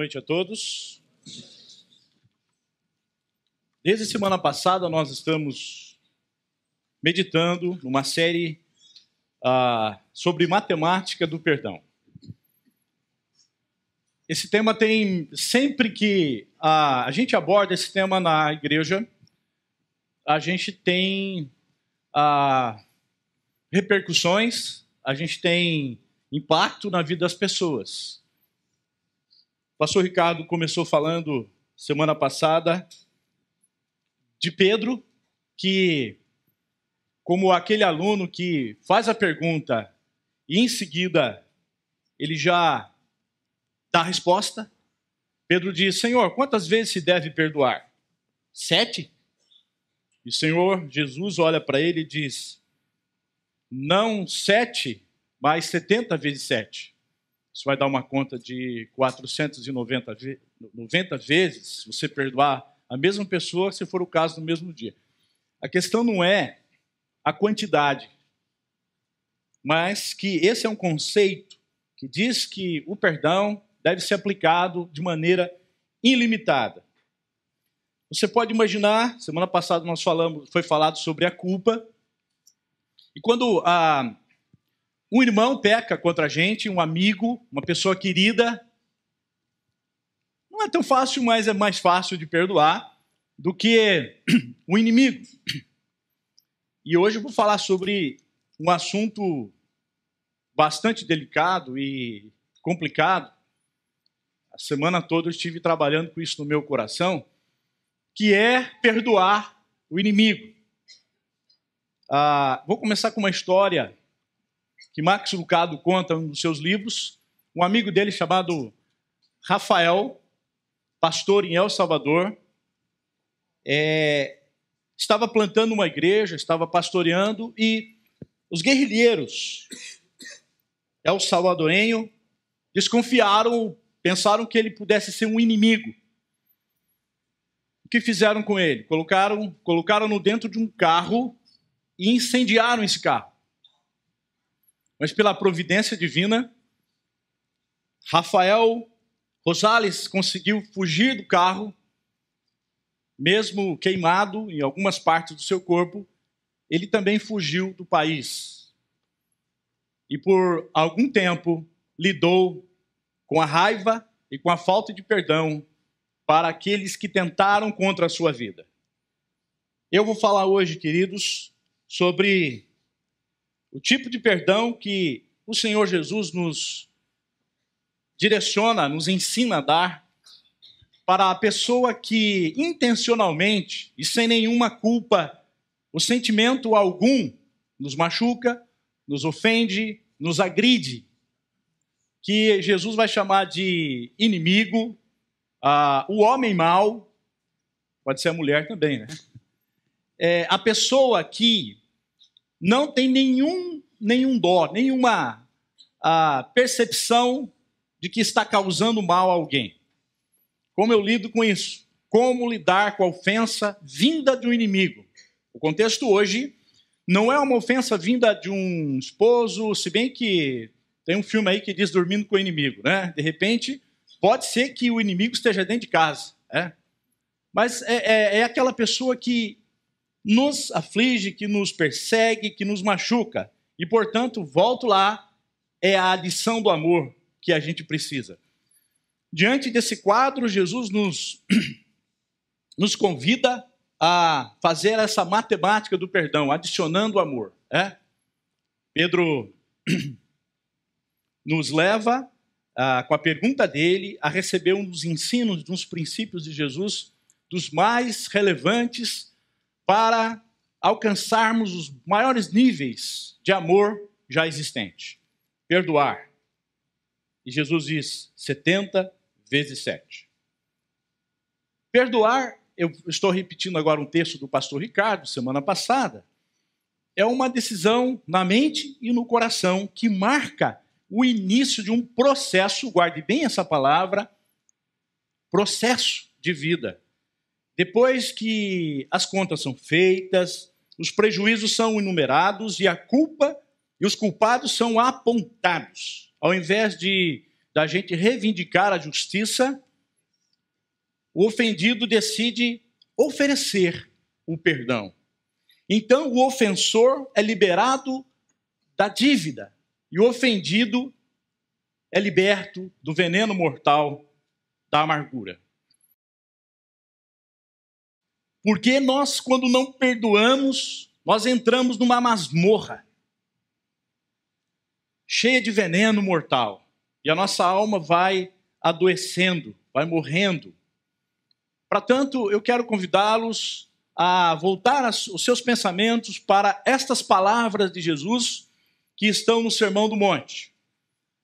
noite a todos. Desde a semana passada nós estamos meditando numa série sobre matemática do perdão. Esse tema tem, sempre que a gente aborda esse tema na igreja, a gente tem repercussões, a gente tem impacto na vida das pessoas. O pastor Ricardo começou falando semana passada de Pedro, que, como aquele aluno que faz a pergunta e em seguida ele já dá a resposta, Pedro diz: Senhor, quantas vezes se deve perdoar? 7? E o Senhor Jesus olha para ele e diz: não 7, mas 70 vezes 7. Isso vai dar uma conta de 490 vezes, se você perdoar a mesma pessoa, se for o caso, no mesmo dia. A questão não é a quantidade, mas que esse é um conceito que diz que o perdão deve ser aplicado de maneira ilimitada. Você pode imaginar, semana passada foi falado sobre a culpa, e quando um irmão peca contra a gente, um amigo, uma pessoa querida, não é tão fácil, mas é mais fácil de perdoar do que o inimigo. E hoje eu vou falar sobre um assunto bastante delicado e complicado. A semana toda eu estive trabalhando com isso no meu coração, que é perdoar o inimigo. Vou começar com uma história que Max Lucado conta em um dos seus livros. Um amigo dele chamado Rafael, pastor em El Salvador, estava plantando uma igreja, estava pastoreando, e os guerrilheiros El Salvadorenho desconfiaram, pensaram que ele pudesse ser um inimigo. O que fizeram com ele? Colocaram-no dentro de um carro e incendiaram esse carro. Mas pela providência divina, Rafael Rosales conseguiu fugir do carro, mesmo queimado em algumas partes do seu corpo. Ele também fugiu do país. E por algum tempo lidou com a raiva e com a falta de perdão para aqueles que tentaram contra a sua vida. Eu vou falar hoje, queridos, sobre o tipo de perdão que o Senhor Jesus nos direciona, nos ensina a dar para a pessoa que intencionalmente e sem nenhuma culpa, o sentimento algum, nos machuca, nos ofende, nos agride, que Jesus vai chamar de inimigo, o homem mau, pode ser a mulher também, né? A pessoa que não tem nenhum dó, nenhuma percepção de que está causando mal a alguém. Como eu lido com isso? Como lidar com a ofensa vinda de um inimigo? O contexto hoje não é uma ofensa vinda de um esposo, se bem que tem um filme aí que diz dormindo com o inimigo, né? De repente, pode ser que o inimigo esteja dentro de casa, né? Mas é aquela pessoa que nos aflige, que nos persegue, que nos machuca. E, portanto, volto lá, é a adição do amor que a gente precisa. Diante desse quadro, Jesus nos convida a fazer essa matemática do perdão, adicionando amor. Pedro nos leva, com a pergunta dele, a receber um dos ensinos, dos princípios de Jesus, dos mais relevantes para alcançarmos os maiores níveis de amor já existente. Perdoar. E Jesus diz 70 vezes 7. Perdoar, eu estou repetindo agora um texto do pastor Ricardo, semana passada, é uma decisão na mente e no coração que marca o início de um processo, guarde bem essa palavra, processo de vida. Depois que as contas são feitas, os prejuízos são enumerados e a culpa e os culpados são apontados. Ao invés da gente reivindicar a justiça, o ofendido decide oferecer o perdão. Então, o ofensor é liberado da dívida e o ofendido é liberto do veneno mortal da amargura. Porque nós, quando não perdoamos, nós entramos numa masmorra cheia de veneno mortal. E a nossa alma vai adoecendo, vai morrendo. Portanto, eu quero convidá-los a voltar os seus pensamentos para estas palavras de Jesus que estão no Sermão do Monte.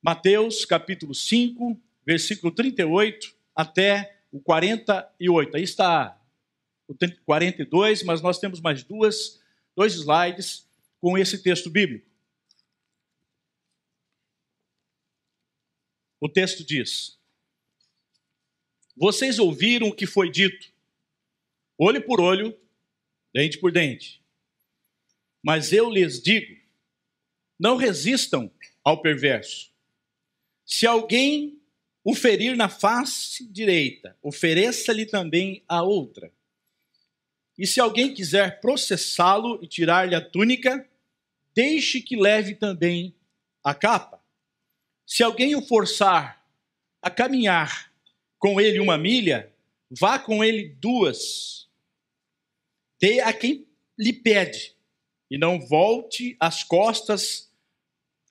Mateus, capítulo 5, versículo 38 até o 48. Aí está o 42, mas nós temos mais dois slides com esse texto bíblico. O texto diz: vocês ouviram o que foi dito, olho por olho, dente por dente. Mas eu lhes digo, não resistam ao perverso. Se alguém o ferir na face direita, ofereça-lhe também a outra. E se alguém quiser processá-lo e tirar-lhe a túnica, deixe que leve também a capa. Se alguém o forçar a caminhar com ele 1 milha, vá com ele 2. Dê a quem lhe pede, e não volte as costas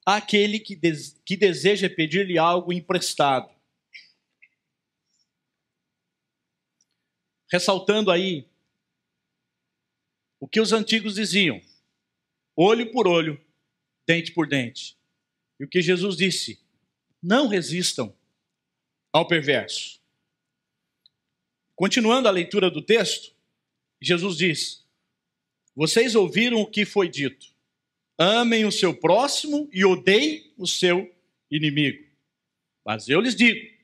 àquele que deseja pedir-lhe algo emprestado. Ressaltando aí o que os antigos diziam, olho por olho, dente por dente. E o que Jesus disse, não resistam ao perverso. Continuando a leitura do texto, Jesus diz, vocês ouviram o que foi dito, amem o seu próximo e odeiem o seu inimigo. Mas eu lhes digo,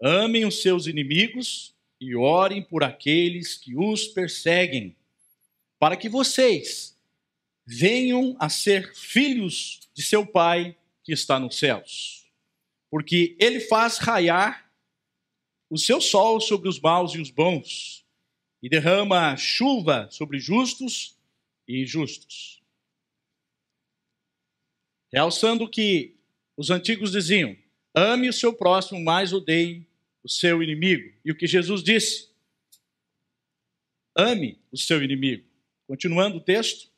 amem os seus inimigos e orem por aqueles que os perseguem, para que vocês venham a ser filhos de seu Pai que está nos céus. Porque ele faz raiar o seu sol sobre os maus e os bons, e derrama chuva sobre justos e injustos. Realçando que os antigos diziam, ame o seu próximo, mas odeie o seu inimigo. E o que Jesus disse, ame o seu inimigo. Continuando o texto,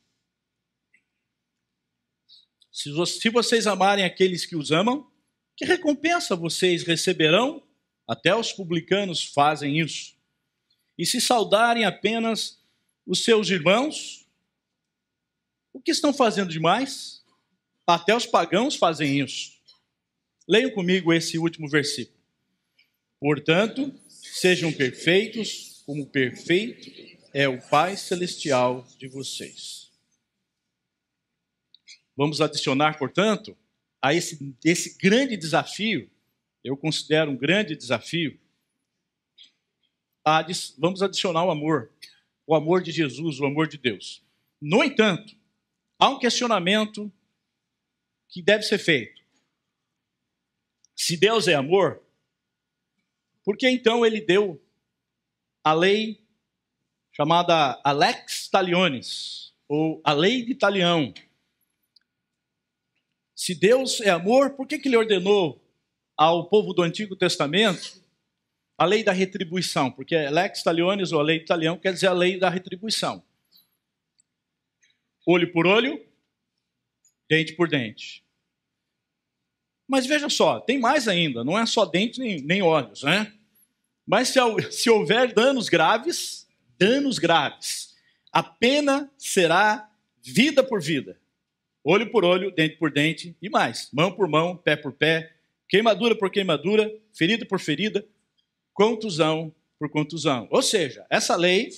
se vocês amarem aqueles que os amam, que recompensa vocês receberão? Até os publicanos fazem isso. E se saudarem apenas os seus irmãos, o que estão fazendo demais? Até os pagãos fazem isso. Leiam comigo esse último versículo. Portanto, sejam perfeitos, como perfeito é o Pai Celestial de vocês. Vamos adicionar, portanto, a esse grande desafio, eu considero um grande desafio, vamos adicionar o amor de Jesus, o amor de Deus. No entanto, há um questionamento que deve ser feito. Se Deus é amor, por que então ele deu a lei chamada a Lex Talionis, ou a lei de Talião? Se Deus é amor, por que ele ordenou ao povo do Antigo Testamento a lei da retribuição? Porque Lex Talionis, ou a lei de Talião, quer dizer a lei da retribuição. Olho por olho, dente por dente. Mas veja só, tem mais ainda, não é só dente nem olhos, né? Mas se houver danos graves, a pena será vida por vida. Olho por olho, dente por dente e mais. Mão por mão, pé por pé, queimadura por queimadura, ferida por ferida, contusão por contusão. Ou seja, essa lei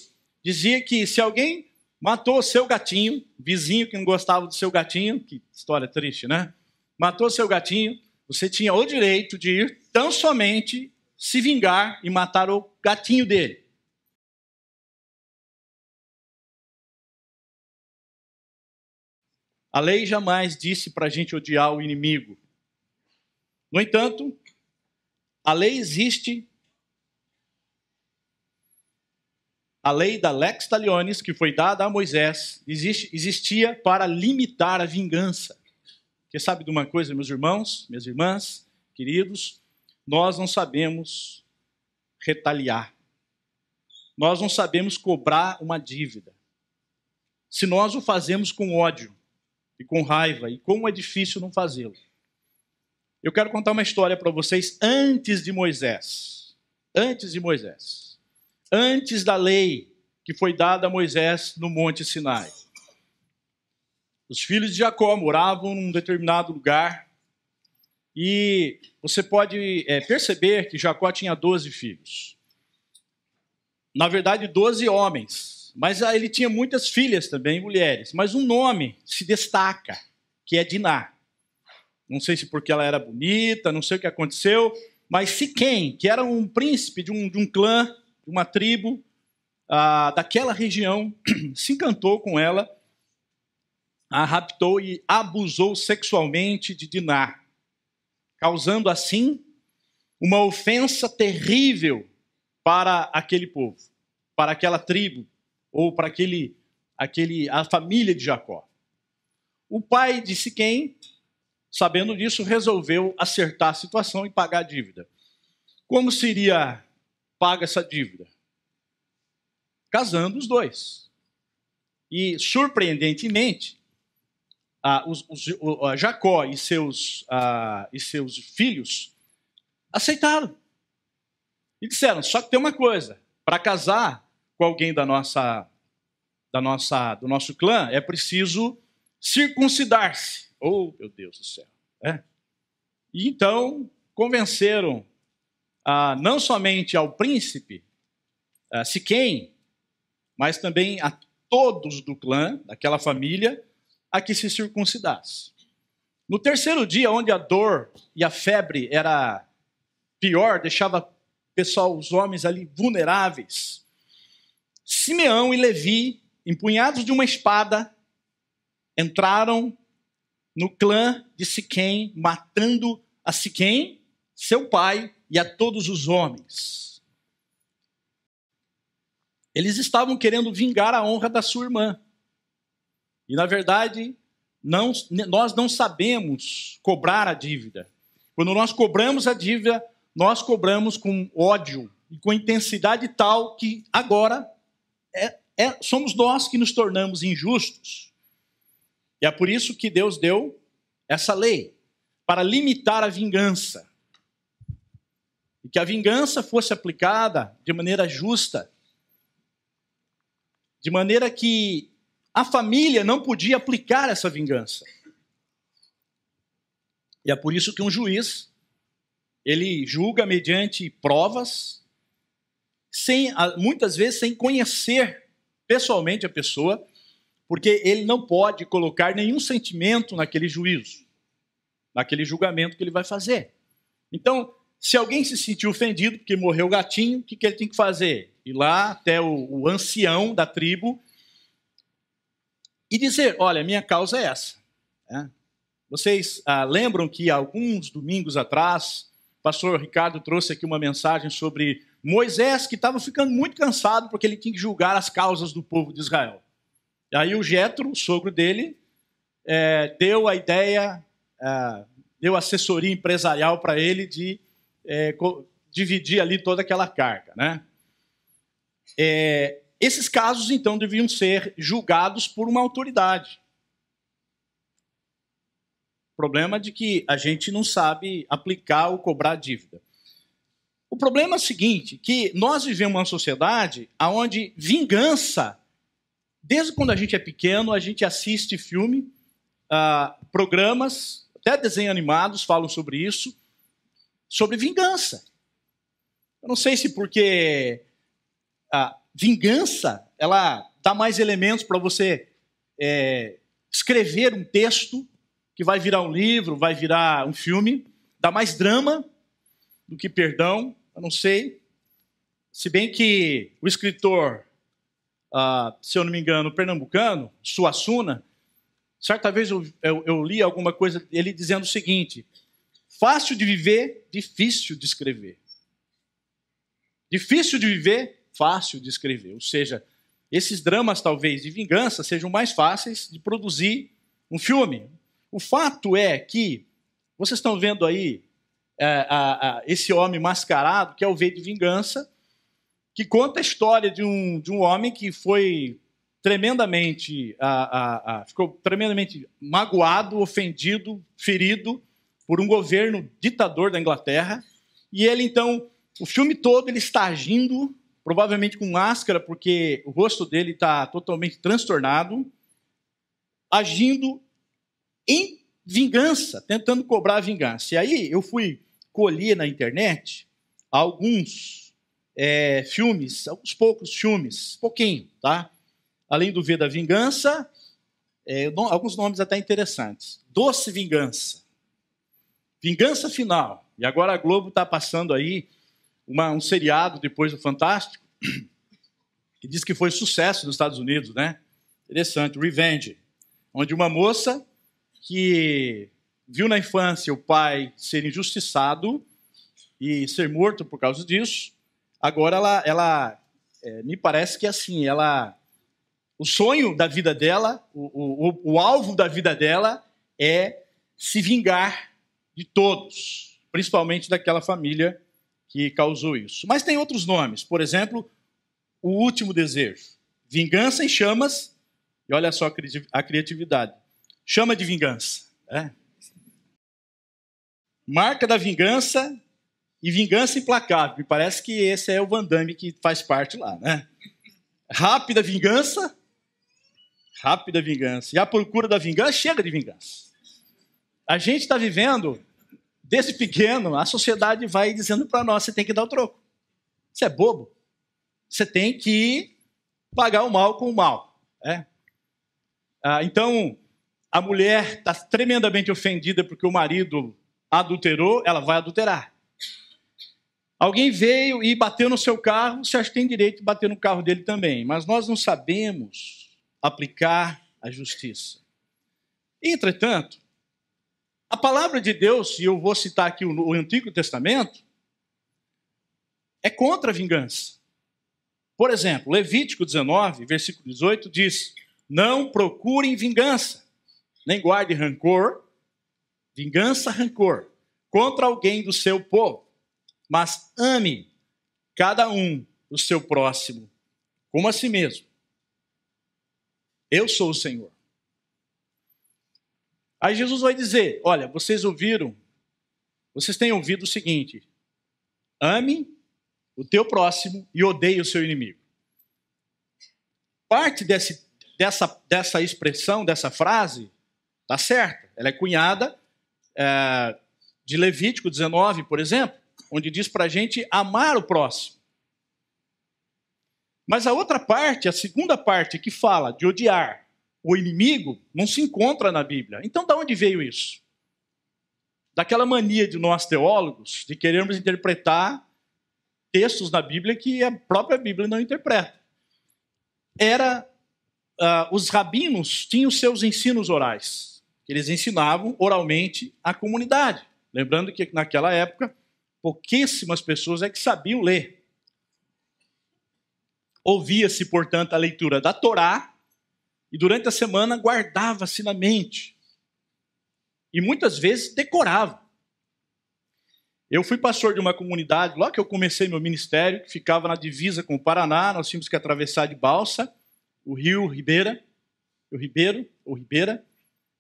dizia que se alguém matou o seu gatinho, vizinho que não gostava do seu gatinho, que história triste, né? Matou o seu gatinho, você tinha o direito de ir tão somente se vingar e matar o gatinho dele. A lei jamais disse para a gente odiar o inimigo. No entanto, a lei existe A lei da lex talionis, que foi dada a Moisés, existia para limitar a vingança. Porque sabe de uma coisa, meus irmãos, minhas irmãs, queridos? Nós não sabemos retaliar. Nós não sabemos cobrar uma dívida. Se nós o fazemos com ódio e com raiva, e como é difícil não fazê-lo. Eu quero contar uma história para vocês antes de Moisés. Antes de Moisés. Antes da lei que foi dada a Moisés no Monte Sinai. Os filhos de Jacó moravam num determinado lugar e você pode perceber que Jacó tinha 12 filhos. Na verdade, 12 homens, mas ele tinha muitas filhas também, mulheres. Mas um nome se destaca, que é Diná. Não sei se porque ela era bonita, não sei o que aconteceu, mas Siquém, que era um príncipe de um clã, de uma tribo daquela região, se encantou com ela, a raptou e abusou sexualmente de Diná, causando assim uma ofensa terrível para aquele povo, para aquela tribo, ou para a família de Jacó. O pai de Siquém, sabendo disso, resolveu acertar a situação e pagar a dívida. Como seria paga essa dívida? Casando os dois. E, surpreendentemente, Jacó e seus filhos aceitaram. E disseram, só que tem uma coisa, para casar com alguém do nosso clã, é preciso circuncidar-se. Oh, meu Deus do céu. E então, convenceram não somente ao príncipe, Siquém, mas também a todos do clã, daquela família, a que se circuncidasse. No terceiro dia, onde a dor e a febre era pior, deixava os homens ali vulneráveis, Simeão e Levi, empunhados de uma espada, entraram no clã de Siquém, matando a Siquém, seu pai, e a todos os homens. Eles estavam querendo vingar a honra da sua irmã. E, na verdade, nós não sabemos cobrar a dívida. Quando nós cobramos a dívida, nós cobramos com ódio e com intensidade tal que agora somos nós que nos tornamos injustos. E é por isso que Deus deu essa lei, para limitar a vingança. E que a vingança fosse aplicada de maneira justa, de maneira que a família não podia aplicar essa vingança. E é por isso que um juiz, ele julga mediante provas, muitas vezes sem conhecer pessoalmente a pessoa, porque ele não pode colocar nenhum sentimento naquele juízo, naquele julgamento que ele vai fazer. Então, se alguém se sentiu ofendido porque morreu o gatinho, o que ele tem que fazer? Ir lá até o ancião da tribo e dizer, olha, minha causa é essa. Vocês lembram que alguns domingos atrás, o pastor Ricardo trouxe aqui uma mensagem sobre Moisés, que estava ficando muito cansado porque ele tinha que julgar as causas do povo de Israel. E aí o Jetro, o sogro dele, deu a ideia, deu assessoria empresarial para ele de dividir ali toda aquela carga, né? Esses casos, então, deviam ser julgados por uma autoridade. O problema é de que a gente não sabe aplicar ou cobrar dívida. O problema é o seguinte, que nós vivemos uma sociedade onde vingança, desde quando a gente é pequeno, a gente assiste filme, programas, até desenhos animados falam sobre isso, sobre vingança. Eu não sei se porque a vingança, ela dá mais elementos para você escrever um texto que vai virar um livro, vai virar um filme, dá mais drama do que perdão, eu não sei. Se bem que o escritor, se eu não me engano, pernambucano, Suassuna, certa vez eu li alguma coisa, ele dizendo o seguinte, fácil de viver, difícil de escrever. Difícil de viver, fácil de escrever. Ou seja, esses dramas, talvez, de vingança sejam mais fáceis de produzir um filme. O fato é que vocês estão vendo aí esse homem mascarado, que é o V de Vingança, que conta a história de um homem que foi ficou tremendamente magoado, ofendido, ferido por um governo ditador da Inglaterra. E ele, então, o filme todo ele está agindo, provavelmente com máscara, porque o rosto dele está totalmente transtornado, agindo em vingança, tentando cobrar vingança. E aí eu fui colher na internet alguns filmes, alguns poucos filmes, pouquinho, tá? Além do V da Vingança, alguns nomes até interessantes. Doce Vingança, Vingança Final. E agora a Globo está passando aí um seriado depois do Fantástico, que diz que foi sucesso nos Estados Unidos, né? Interessante, Revenge, onde uma moça que viu na infância o pai ser injustiçado e ser morto por causa disso, agora ela me parece que assim, o sonho da vida dela, o alvo da vida dela é se vingar de todos, principalmente daquela família que causou isso. Mas tem outros nomes, por exemplo, O Último Desejo, Vingança em Chamas, e olha só a criatividade, Chama de Vingança. Marca da Vingança e Vingança Implacável. Me parece que esse é o Van Damme que faz parte lá, né? Rápida Vingança. E A Procura da Vingança. Chega de vingança. A gente está vivendo, desde pequeno, a sociedade vai dizendo para nós, você tem que dar o troco. Você é bobo. Você tem que pagar o mal com o mal. Então, a mulher está tremendamente ofendida porque o marido adulterou, ela vai adulterar. Alguém veio e bateu no seu carro, você acha que tem direito de bater no carro dele também. Mas nós não sabemos aplicar a justiça. Entretanto, a palavra de Deus, e eu vou citar aqui o Antigo Testamento, é contra a vingança. Por exemplo, Levítico 19, versículo 18, diz: não procurem vingança, nem guarde rancor, rancor, contra alguém do seu povo, mas ame cada um o seu próximo, como a si mesmo. Eu sou o Senhor. Aí Jesus vai dizer, olha, vocês têm ouvido o seguinte, ame o teu próximo e odeie o seu inimigo. Parte dessa expressão, dessa frase, está certa. Ela é cunhada de Levítico 19, por exemplo, onde diz para a gente amar o próximo. Mas a outra parte, a segunda parte, que fala de odiar o inimigo, não se encontra na Bíblia. Então, de onde veio isso? Daquela mania de nós teólogos de querermos interpretar textos na Bíblia que a própria Bíblia não interpreta. Os rabinos tinham seus ensinos orais. Eles ensinavam oralmente à comunidade. Lembrando que naquela época, pouquíssimas pessoas é que sabiam ler. Ouvia-se, portanto, a leitura da Torá e durante a semana guardava-se na mente. E muitas vezes decorava. Eu fui pastor de uma comunidade, logo que eu comecei meu ministério, que ficava na divisa com o Paraná, nós tínhamos que atravessar de balsa o rio Ribeira,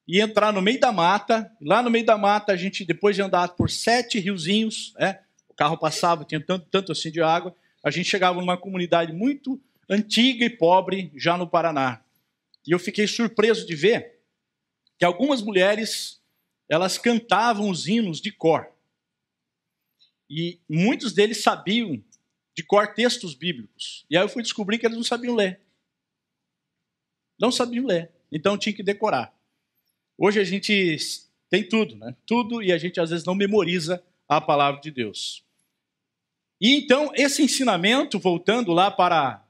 e entrar no meio da mata. Lá no meio da mata, a gente, depois de andar por 7 riozinhos, o carro passava, tinha tanto assim de água, a gente chegava numa comunidade muito antiga e pobre, já no Paraná. E eu fiquei surpreso de ver que algumas mulheres, elas cantavam os hinos de cor. E muitos deles sabiam de cor textos bíblicos. E aí eu fui descobrir que eles não sabiam ler. Não sabiam ler. Então tinha que decorar. Hoje a gente tem tudo, né? Tudo, e a gente às vezes não memoriza a palavra de Deus. E então esse ensinamento, voltando lá para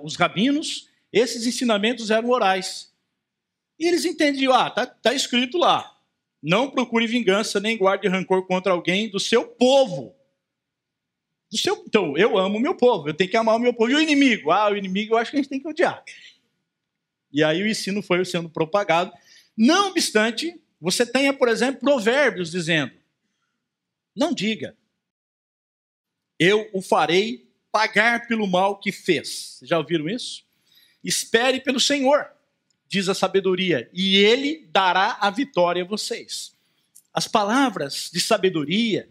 os rabinos, esses ensinamentos eram orais. E eles entendiam, tá escrito lá, não procure vingança nem guarde rancor contra alguém do seu povo. Então, eu amo o meu povo, eu tenho que amar o meu povo. E o inimigo? O inimigo eu acho que a gente tem que odiar. E aí o ensino foi sendo propagado. Não obstante, você tenha, por exemplo, provérbios dizendo: não diga, eu o farei pagar pelo mal que fez. Já ouviram isso? Espere pelo Senhor, diz a sabedoria, e ele dará a vitória a vocês. As palavras de sabedoria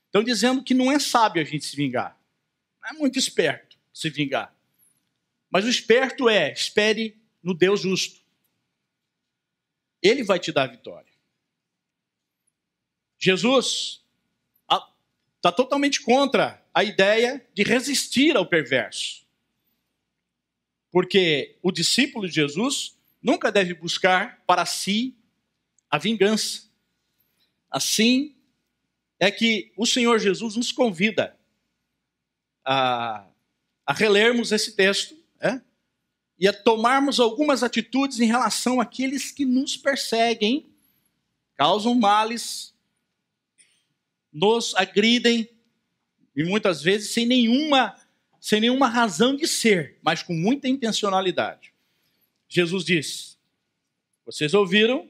estão dizendo que não é sábio a gente se vingar. Não é muito esperto se vingar. Mas o esperto espere no Deus justo. Ele vai te dar a vitória. Jesus está totalmente contra a ideia de resistir ao perverso. Porque o discípulo de Jesus nunca deve buscar para si a vingança. Assim é que o Senhor Jesus nos convida a relermos esse texto, e a tomarmos algumas atitudes em relação àqueles que nos perseguem, causam males, nos agridem, e muitas vezes sem nenhuma razão de ser, mas com muita intencionalidade. Jesus diz: vocês ouviram,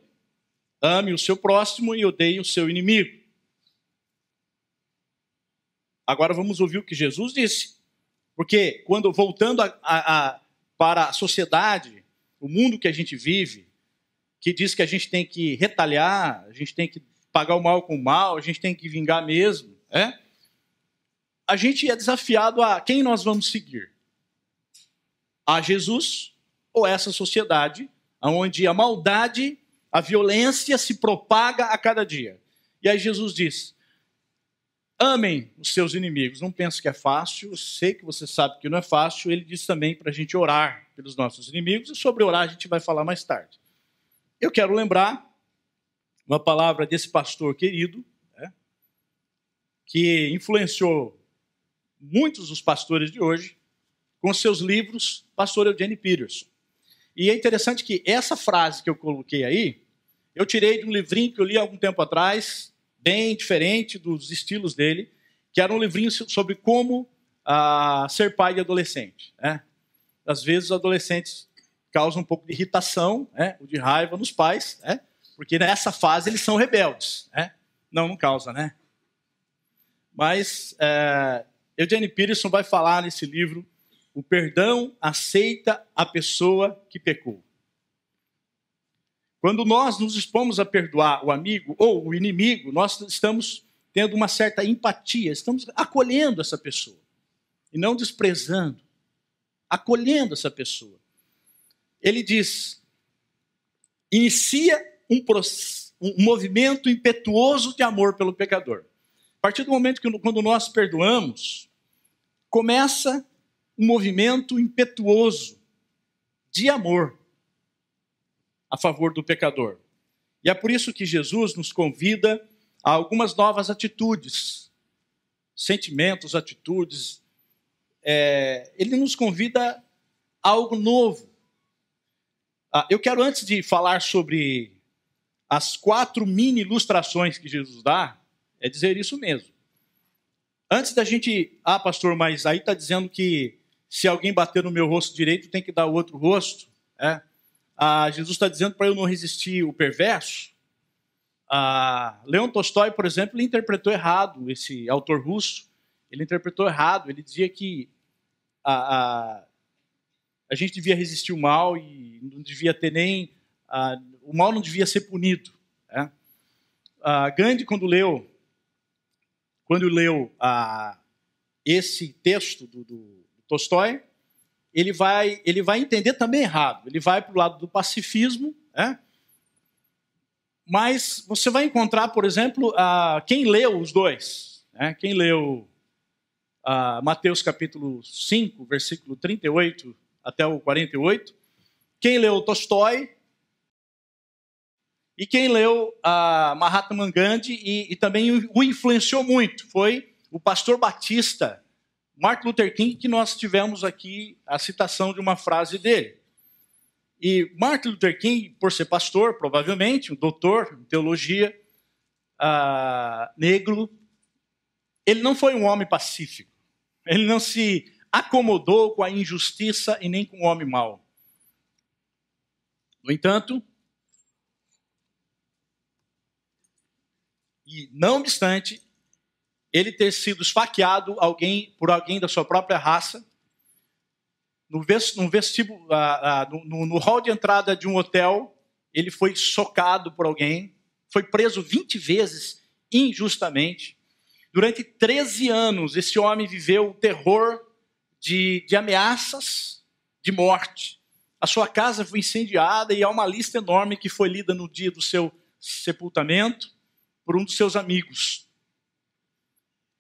ame o seu próximo e odeie o seu inimigo. Agora vamos ouvir o que Jesus disse. Porque voltando para a sociedade, o mundo que a gente vive, que diz que a gente tem que retalhar, a gente tem que pagar o mal com o mal, a gente tem que vingar mesmo, a gente é desafiado a quem nós vamos seguir? A Jesus ou essa sociedade onde a maldade, a violência se propaga a cada dia? E aí Jesus diz: amem os seus inimigos. Não penso que é fácil, eu sei que você sabe que não é fácil. Ele diz também para a gente orar pelos nossos inimigos, e sobre orar a gente vai falar mais tarde. Eu quero lembrar uma palavra desse pastor querido, que influenciou muitos dos pastores de hoje com seus livros, pastor Eugene Peterson. E é interessante que essa frase que eu coloquei aí, eu tirei de um livrinho que eu li há algum tempo atrás, bem diferente dos estilos dele, que era um livrinho sobre como ser pai de adolescente. Às vezes os adolescentes causam um pouco de irritação, ou de raiva nos pais, porque nessa fase eles são rebeldes. Não causa, né? Mas Eugene Peterson vai falar nesse livro: o perdão aceita a pessoa que pecou. Quando nós nos dispomos a perdoar o amigo ou o inimigo, nós estamos tendo uma certa empatia, estamos acolhendo essa pessoa, e não desprezando, acolhendo essa pessoa. Ele diz: inicia um movimento impetuoso de amor pelo pecador. A partir do momento quando nós perdoamos, começa um movimento impetuoso de amor a favor do pecador. E é por isso que Jesus nos convida a algumas novas atitudes, sentimentos, atitudes. Ele nos convida a algo novo. Eu quero, antes de falar sobre as 4 mini ilustrações que Jesus dá, dizer isso mesmo. Antes da gente... pastor, mas aí está dizendo que se alguém bater no meu rosto direito, tem que dar o outro rosto. Jesus está dizendo para eu não resistir o perverso. Leon Tolstói, por exemplo, ele interpretou errado, esse autor russo. Ele interpretou errado. Ele dizia que a gente devia resistir o mal e não devia ter nem... o mal não devia ser punido. Gandhi, quando leu esse texto do Tolstói, ele vai entender também errado. Ele vai para o lado do pacifismo, mas você vai encontrar, por exemplo, quem leu os dois, quem leu Mateus capítulo 5, versículo 38 até o 48, quem leu Tolstói e quem leu Mahatma Gandhi e também o influenciou muito, foi o pastor batista Martin Luther King, que nós tivemos aqui a citação de uma frase dele. E Martin Luther King, por ser pastor, provavelmente, um doutor em teologia, negro, ele não foi um homem pacífico. Ele não se acomodou com a injustiça e nem com o homem mau. No entanto, e não obstante, ele ter sido esfaqueado por alguém da sua própria raça, no hall de entrada de um hotel, ele foi socado por alguém, foi preso 20 vezes injustamente. Durante 13 anos, esse homem viveu o terror de ameaças de morte. A sua casa foi incendiada e há uma lista enorme que foi lida no dia do seu sepultamento por um dos seus amigos.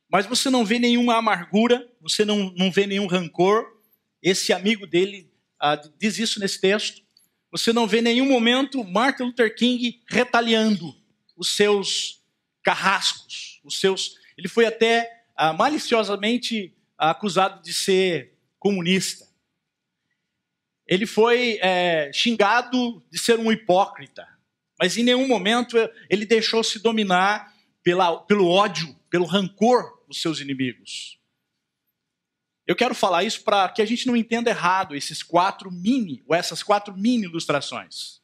Mas você não vê nenhuma amargura, você não vê nenhum rancor. Esse amigo dele diz isso nesse texto. Você não vê em nenhum momento Martin Luther King retaliando os seus carrascos, Ele foi até maliciosamente acusado de ser comunista. Ele foi xingado de ser um hipócrita, mas em nenhum momento ele deixou-se dominar pelo ódio, pelo rancor dos seus inimigos. Eu quero falar isso para que a gente não entenda errado essas quatro mini ilustrações.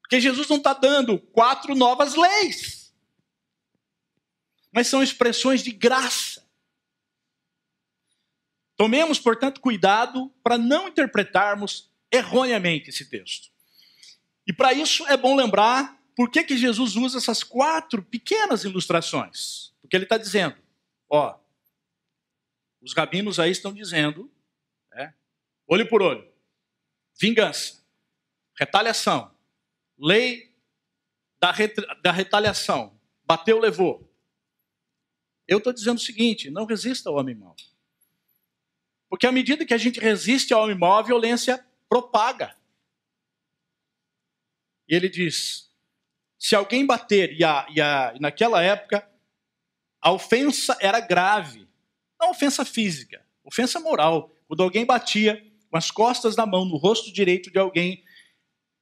Porque Jesus não está dando 4 novas leis, mas são expressões de graça. Tomemos, portanto, cuidado para não interpretarmos erroneamente esse texto. E para isso é bom lembrar por que Jesus usa essas 4 pequenas ilustrações. Porque ele está dizendo, os rabinos aí estão dizendo, olho por olho, vingança, retaliação, lei da retaliação, bateu, levou. Eu estou dizendo o seguinte, não resista ao homem mau. Porque à medida que a gente resiste ao homem mau, a violência propaga. E ele diz, se alguém bater, e naquela época, a ofensa era grave. Não ofensa física, ofensa moral. Quando alguém batia com as costas da mão no rosto direito de alguém,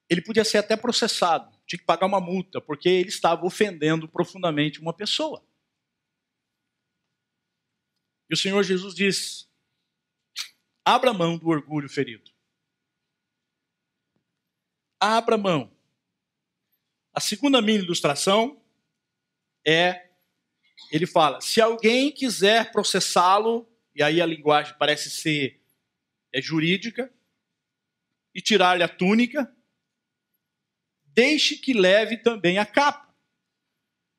ele podia ser até processado, tinha que pagar uma multa, porque ele estava ofendendo profundamente uma pessoa. E o Senhor Jesus diz, abra mão do orgulho ferido. Abra mão. A segunda mini ilustração ele fala, se alguém quiser processá-lo, e aí a linguagem parece ser jurídica, e tirar-lhe a túnica, deixe que leve também a capa.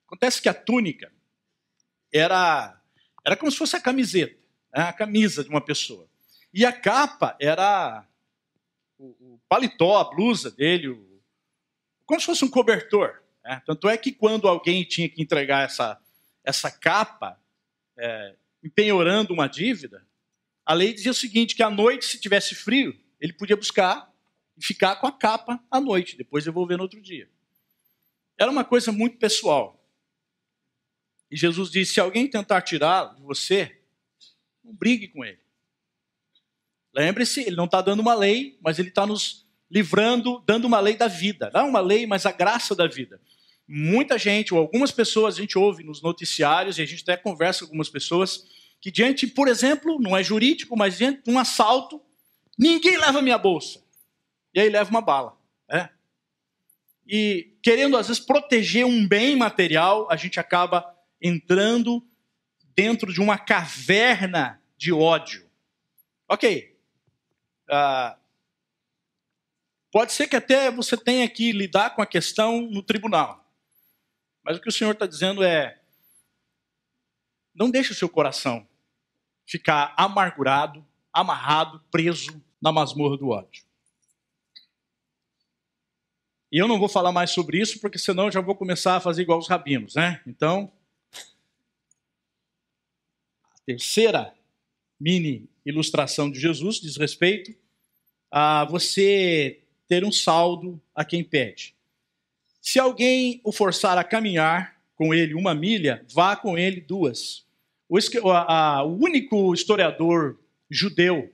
Acontece que a túnica era como se fosse a camiseta, a camisa de uma pessoa. E a capa era o paletó, a blusa dele, como se fosse um cobertor. Tanto é que quando alguém tinha que entregar essa capa, empenhorando uma dívida, a lei dizia o seguinte, que à noite, se tivesse frio, ele podia buscar e ficar com a capa à noite, depois devolver no outro dia. Era uma coisa muito pessoal. E Jesus disse, se alguém tentar tirar de você, não brigue com ele. Lembre-se, ele não está dando uma lei, mas ele está nos livrando, dando uma lei da vida. Não uma lei, mas a graça da vida. Muita gente, ou algumas pessoas, a gente ouve nos noticiários, e a gente até conversa com algumas pessoas, que diante, por exemplo, não é jurídico, mas diante de um assalto, ninguém leva minha bolsa. E aí leva uma bala. E querendo, às vezes, proteger um bem material, a gente acaba entrando dentro de uma caverna de ódio. Ok. Pode ser que até você tenha que lidar com a questão no tribunal. Mas o que o Senhor está dizendo não deixe o seu coração ficar amargurado, amarrado, preso na masmorra do ódio. E eu não vou falar mais sobre isso, porque senão eu já vou começar a fazer igual os rabinos, Então, a terceira mini ilustração de Jesus diz respeito a você ter um saldo a quem pede. Se alguém o forçar a caminhar com ele 1 milha, vá com ele 2. O único historiador judeu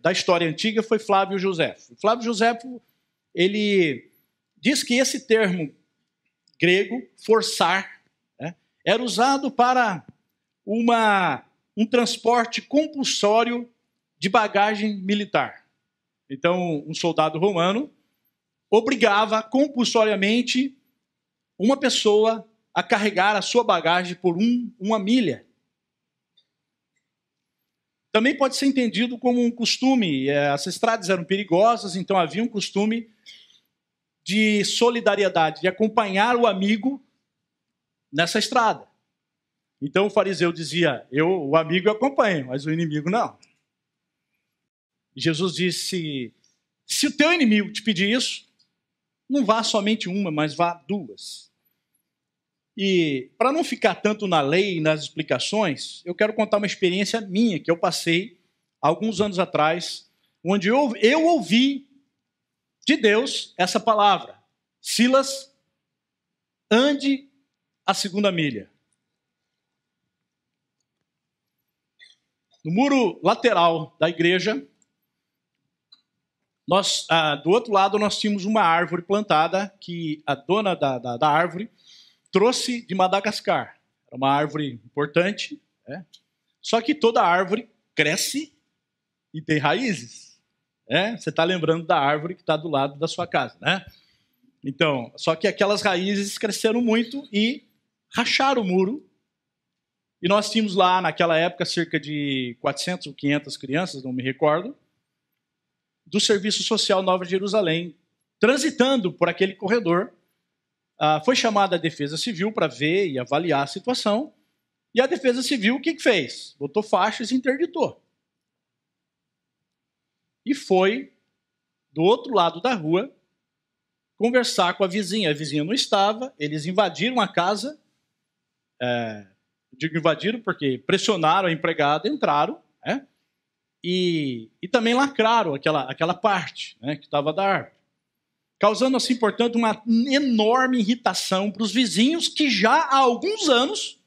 da história antiga foi Flávio Josefo. Flávio Josefo, ele diz que esse termo grego, forçar, era usado para um transporte compulsório de bagagem militar. Então, um soldado romano obrigava compulsoriamente uma pessoa a carregar a sua bagagem por uma milha. Também pode ser entendido como um costume. As estradas eram perigosas, então havia um costume de solidariedade, de acompanhar o amigo nessa estrada. Então o fariseu dizia, o amigo eu acompanho, mas o inimigo não. Jesus disse, se o teu inimigo te pedir isso, não vá somente uma, mas vá duas. E para não ficar tanto na lei e nas explicações, eu quero contar uma experiência minha que eu passei alguns anos atrás, onde eu ouvi de Deus essa palavra. Silas, ande a 2ª milha. No muro lateral da igreja, do outro lado nós tínhamos uma árvore plantada que a dona da árvore trouxe de Madagascar. Era uma árvore importante, né? Só que toda árvore cresce e tem raízes. Né? Você está lembrando da árvore que está do lado da sua casa, né? Então, só que aquelas raízes cresceram muito e racharam o muro. E nós tínhamos lá, naquela época, cerca de 400 ou 500 crianças, não me recordo, do Serviço Social Nova Jerusalém, transitando por aquele corredor. Foi chamada a Defesa Civil para ver e avaliar a situação. E a Defesa Civil, o que fez? Botou faixas e interditou. E foi, do outro lado da rua, conversar com a vizinha. A vizinha não estava, eles invadiram a casa. Digo invadiram porque pressionaram a empregada, entraram, né? E também lacraram aquela parte, né, que estava da árvore. Causando, assim, portanto, uma enorme irritação para os vizinhos que já há alguns anos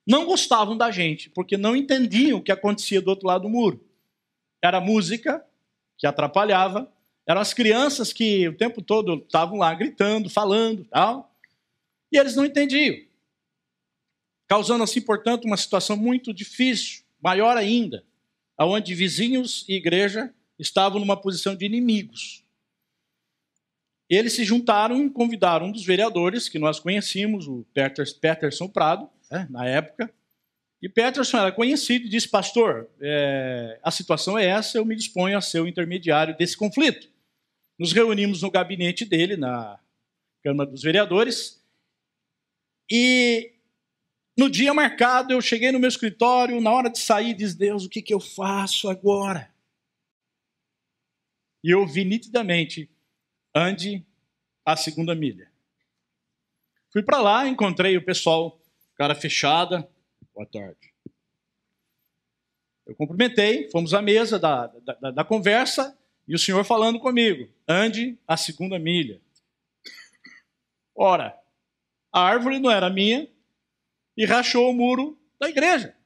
não gostavam da gente, porque não entendiam o que acontecia do outro lado do muro. Era a música que atrapalhava, eram as crianças que o tempo todo estavam lá gritando, falando, tal, e eles não entendiam. Causando, assim, portanto, uma situação muito difícil, maior ainda, onde vizinhos e igreja estavam numa posição de inimigos. Eles se juntaram e convidaram um dos vereadores, que nós conhecíamos, o Peterson Prado, né, na época. E Peterson era conhecido e disse, pastor, a situação é essa, eu me disponho a ser o intermediário desse conflito. Nos reunimos no gabinete dele, na Câmara dos Vereadores, e no dia marcado eu cheguei no meu escritório, na hora de sair, diz, Deus, o que eu faço agora? E eu vi nitidamente, ande a 2ª milha. Fui para lá, encontrei o pessoal, cara fechada, boa tarde. Eu cumprimentei, fomos à mesa da conversa, e o senhor falando comigo, ande a 2ª milha. Ora, a árvore não era minha e rachou o muro da igreja.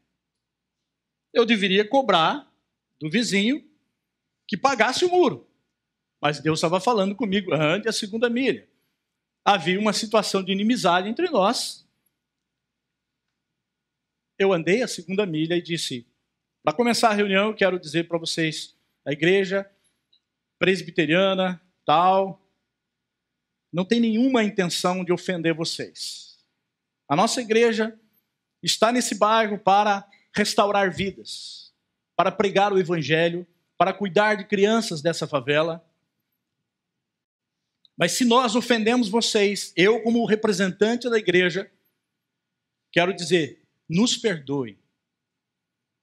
Eu deveria cobrar do vizinho que pagasse o muro. Mas Deus estava falando comigo, ande a 2ª milha. Havia uma situação de inimizade entre nós. Eu andei a 2ª milha e disse, para começar a reunião, eu quero dizer para vocês, a igreja presbiteriana, tal, não tem nenhuma intenção de ofender vocês. A nossa igreja está nesse bairro para restaurar vidas, para pregar o evangelho, para cuidar de crianças dessa favela. Mas se nós ofendemos vocês, eu como representante da igreja, quero dizer, nos perdoem.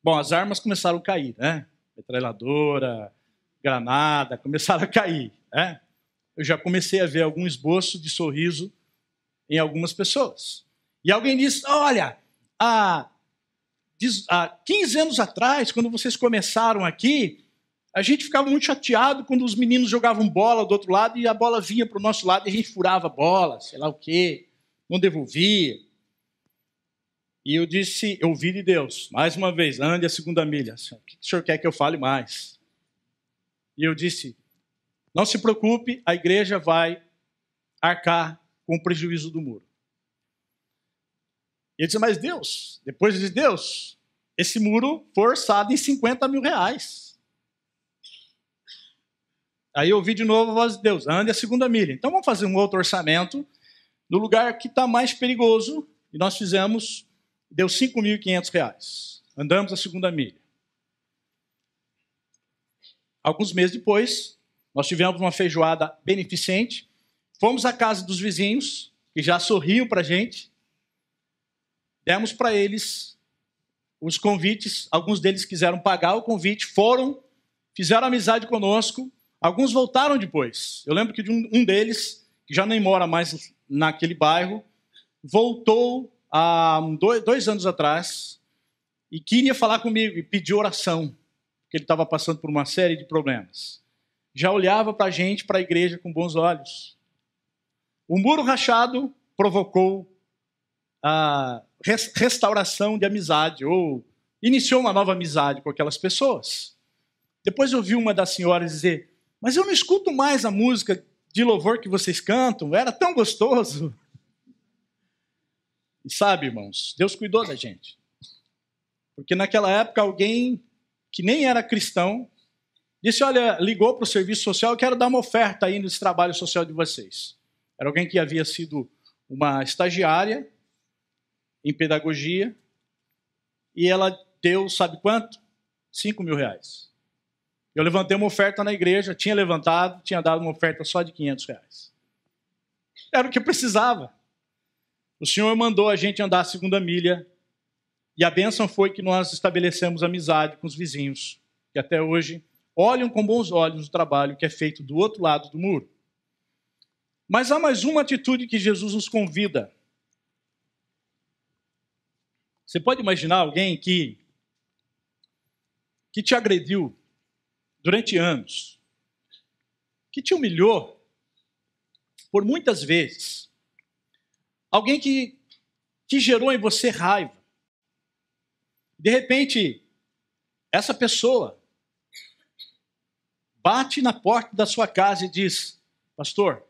Bom, as armas começaram a cair, né? Metralhadora, granada, começaram a cair, né? Eu já comecei a ver algum esboço de sorriso em algumas pessoas. E alguém disse, olha, há 15 anos atrás, quando vocês começaram aqui, a gente ficava muito chateado quando os meninos jogavam bola do outro lado e a bola vinha para o nosso lado e a gente furava a bola, sei lá o quê, não devolvia. E eu disse, eu ouvi de Deus, mais uma vez, ande a 2ª milha. O que o senhor quer que eu fale mais? E eu disse, não se preocupe, a igreja vai arcar com o prejuízo do muro. E ele disse, mas Deus, depois ele disse, Deus, esse muro foi orçado em 50 mil reais. Aí eu ouvi de novo a voz de Deus, ande a segunda milha. Então vamos fazer um outro orçamento no lugar que está mais perigoso. E nós fizemos, deu 5.500 reais. Andamos a segunda milha. Alguns meses depois, nós tivemos uma feijoada beneficente. Fomos à casa dos vizinhos, que já sorriam para a gente. Demos para eles os convites. Alguns deles quiseram pagar o convite, foram, fizeram amizade conosco. Alguns voltaram depois. Eu lembro que de um deles, que já nem mora mais naquele bairro, voltou há 2 anos atrás e queria falar comigo e pedir oração, porque ele estava passando por uma série de problemas. Já olhava para a gente, para a igreja, com bons olhos. O muro rachado provocou a restauração de amizade, ou iniciou uma nova amizade com aquelas pessoas. Depois eu vi uma das senhoras dizer, mas eu não escuto mais a música de louvor que vocês cantam, era tão gostoso. E sabe, irmãos, Deus cuidou da gente. Porque naquela época alguém que nem era cristão disse, olha, ligou para o serviço social, eu quero dar uma oferta aí nesse trabalho social de vocês. Era alguém que havia sido uma estagiária em pedagogia e ela deu, sabe quanto? 5 mil reais. Eu levantei uma oferta na igreja, tinha levantado, tinha dado uma oferta só de 500 reais. Era o que eu precisava. O Senhor mandou a gente andar a segunda milha e a bênção foi que nós estabelecemos amizade com os vizinhos, que até hoje olham com bons olhos o trabalho que é feito do outro lado do muro. Mas há mais uma atitude que Jesus nos convida. Você pode imaginar alguém que te agrediu durante anos, que te humilhou por muitas vezes, alguém que gerou em você raiva. De repente, essa pessoa bate na porta da sua casa e diz, pastor,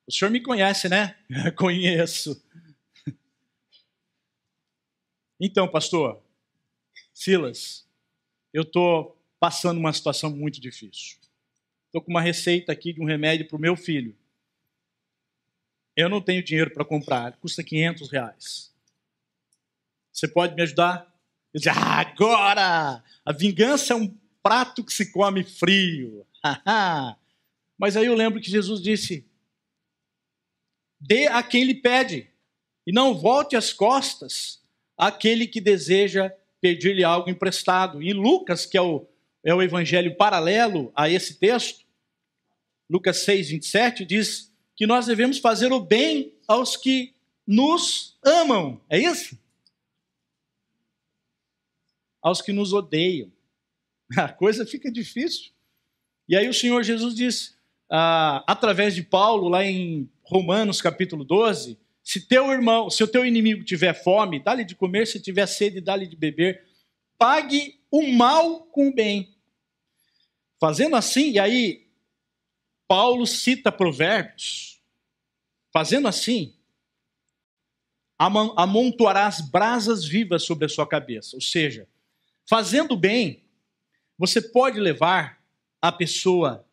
o senhor me conhece, né? Conheço. Então, pastor, Silas, eu estou passando uma situação muito difícil. Estou com uma receita aqui de um remédio para o meu filho. Eu não tenho dinheiro para comprar, custa 500 reais. Você pode me ajudar? Eu disse, agora! A vingança é um prato que se come frio. Mas aí eu lembro que Jesus disse, dê a quem lhe pede, e não volte as costas àquele que deseja pedir-lhe algo emprestado. E Lucas, que é o evangelho paralelo a esse texto, Lucas 6, 27, diz que nós devemos fazer o bem aos que nos amam. É isso? Aos que nos odeiam. A coisa fica difícil. E aí o Senhor Jesus diz, através de Paulo, lá em Romanos capítulo 12, se o teu inimigo tiver fome, dá-lhe de comer, se tiver sede, dá-lhe de beber. Pague o mal com o bem. Fazendo assim, e aí Paulo cita Provérbios, fazendo assim, amontoarás brasas vivas sobre a sua cabeça. Ou seja, fazendo bem, você pode levar a pessoa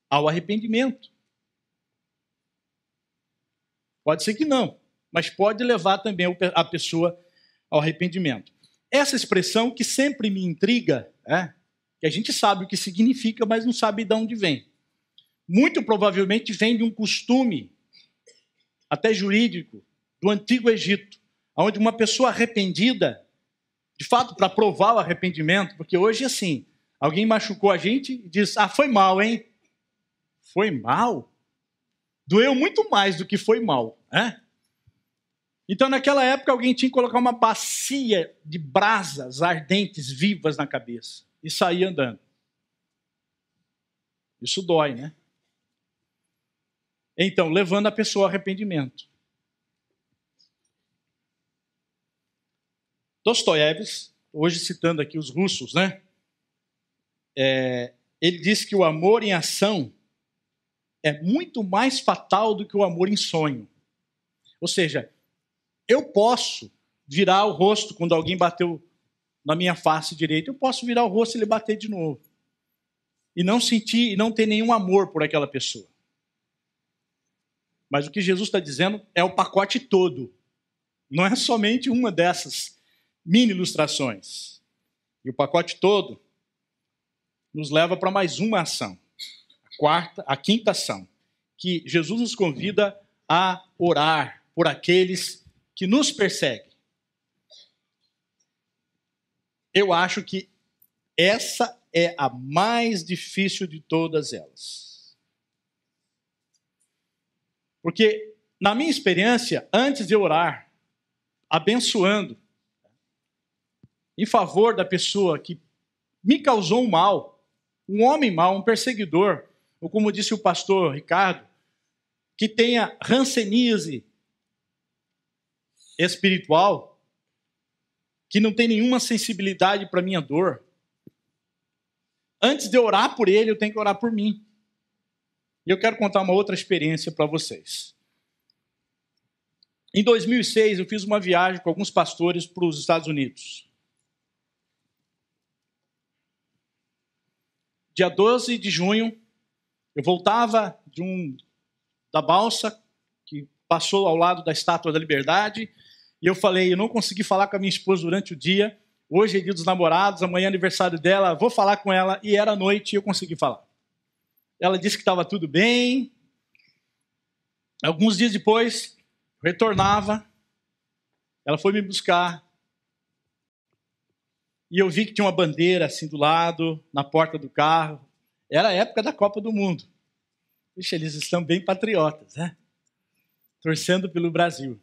ao arrependimento. Pode ser que não, mas pode levar também a pessoa ao arrependimento. Essa expressão que sempre me intriga, que a gente sabe o que significa, mas não sabe de onde vem. Muito provavelmente vem de um costume, até jurídico, do Antigo Egito, onde uma pessoa arrependida, de fato, para provar o arrependimento, porque hoje, assim, alguém machucou a gente e diz, foi mal, hein? Foi mal? Doeu muito mais do que foi mal, né? Então, naquela época, alguém tinha que colocar uma bacia de brasas ardentes, vivas na cabeça, e sair andando. Isso dói, né? Então, levando a pessoa ao arrependimento. Dostoiévski, hoje citando aqui os russos, né? Ele diz que o amor em ação é muito mais fatal do que o amor em sonho. Ou seja, eu posso virar o rosto quando alguém bateu na minha face direita, eu posso virar o rosto e ele bater de novo. E não sentir, e não ter nenhum amor por aquela pessoa. Mas o que Jesus está dizendo é o pacote todo. Não é somente uma dessas mini ilustrações. E o pacote todo nos leva para mais uma ação. A quinta ação. Que Jesus nos convida a orar por aqueles que nos perseguem. Eu acho que essa é a mais difícil de todas elas. Porque, na minha experiência, antes de orar, abençoando, em favor da pessoa que me causou um mal, um homem mau, um perseguidor, ou como disse o pastor Ricardo, que tenha hanseníase espiritual, que não tem nenhuma sensibilidade para a minha dor. Antes de orar por ele, eu tenho que orar por mim. E eu quero contar uma outra experiência para vocês. Em 2006, eu fiz uma viagem com alguns pastores para os Estados Unidos. Dia 12 de junho, eu voltava da balsa, que passou ao lado da Estátua da Liberdade, e eu falei, eu não consegui falar com a minha esposa durante o dia, hoje é dia dos namorados, amanhã é aniversário dela, vou falar com ela, e era noite e eu consegui falar. Ela disse que estava tudo bem. Alguns dias depois, retornava, ela foi me buscar, e eu vi que tinha uma bandeira assim do lado, na porta do carro. Era a época da Copa do Mundo. Puxa, eles estão bem patriotas, né? Torcendo pelo Brasil.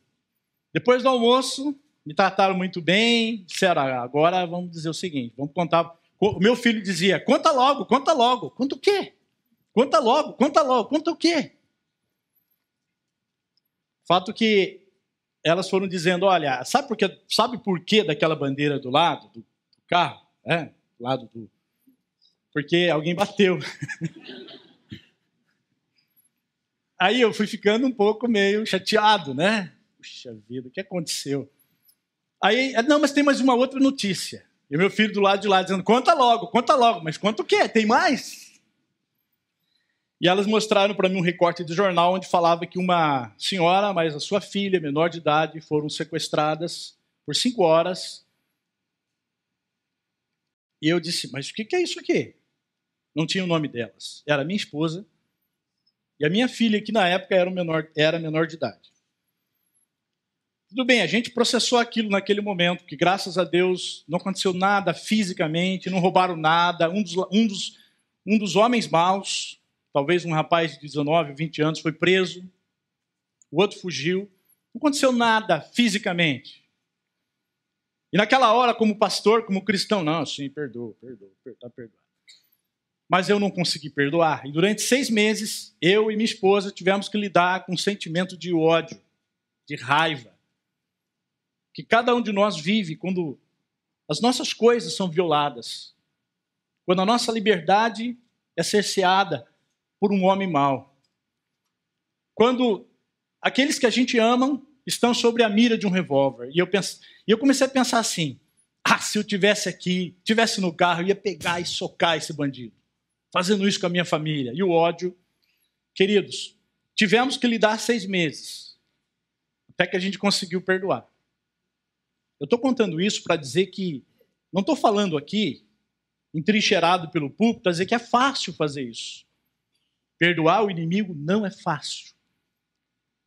Depois do almoço, me trataram muito bem, disseram, agora vamos dizer o seguinte, vamos contar. O meu filho dizia, conta logo, conta logo. Conta o quê? Conta logo, conta o quê? Fato que elas foram dizendo, olha, sabe por quê daquela bandeira do lado do carro? Do lado do... Porque alguém bateu. Aí eu fui ficando um pouco meio chateado, né? Puxa vida, o que aconteceu? Aí, não, mas tem mais uma outra notícia. E meu filho do lado de lá dizendo, conta logo, mas conta o quê? Tem mais? E elas mostraram para mim um recorte de jornal onde falava que uma senhora, mas a sua filha, menor de idade, foram sequestradas por 5 horas. E eu disse, mas o que é isso aqui? Não tinha o nome delas. Era minha esposa e a minha filha, que na época era menor de idade. Tudo bem, a gente processou aquilo naquele momento, que graças a Deus não aconteceu nada fisicamente, não roubaram nada. Um dos homens maus, talvez um rapaz de 19, 20 anos, foi preso, o outro fugiu. Não aconteceu nada fisicamente. E naquela hora, como pastor, como cristão, não, sim, perdoa, está perdoado. Mas eu não consegui perdoar. E durante 6 meses, eu e minha esposa tivemos que lidar com um sentimento de ódio, de raiva, que cada um de nós vive quando as nossas coisas são violadas, quando a nossa liberdade é cerceada por um homem mau, quando aqueles que a gente ama estão sobre a mira de um revólver. E eu comecei a pensar assim, se eu tivesse aqui, tivesse no carro, eu ia pegar e socar esse bandido, fazendo isso com a minha família. E o ódio, queridos, tivemos que lidar 6 meses, até que a gente conseguiu perdoar. Eu estou contando isso para dizer que, não estou falando aqui, entrincheirado pelo púlpito, para dizer que é fácil fazer isso. Perdoar o inimigo não é fácil.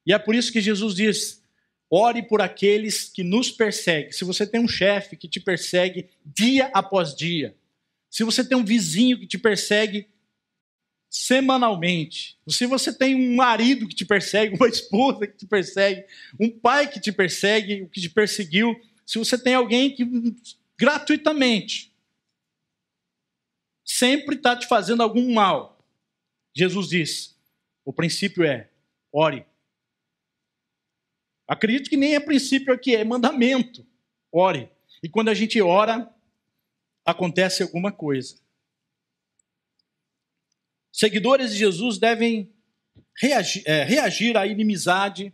E é por isso que Jesus diz, ore por aqueles que nos perseguem. Se você tem um chefe que te persegue dia após dia, se você tem um vizinho que te persegue semanalmente, se você tem um marido que te persegue, uma esposa que te persegue, um pai que te persegue, o que te perseguiu, se você tem alguém que gratuitamente sempre está te fazendo algum mal, Jesus diz, o princípio é, ore. Acredito que nem é princípio aqui, é mandamento. Ore. E quando a gente ora, acontece alguma coisa. Seguidores de Jesus devem reagir à inimizade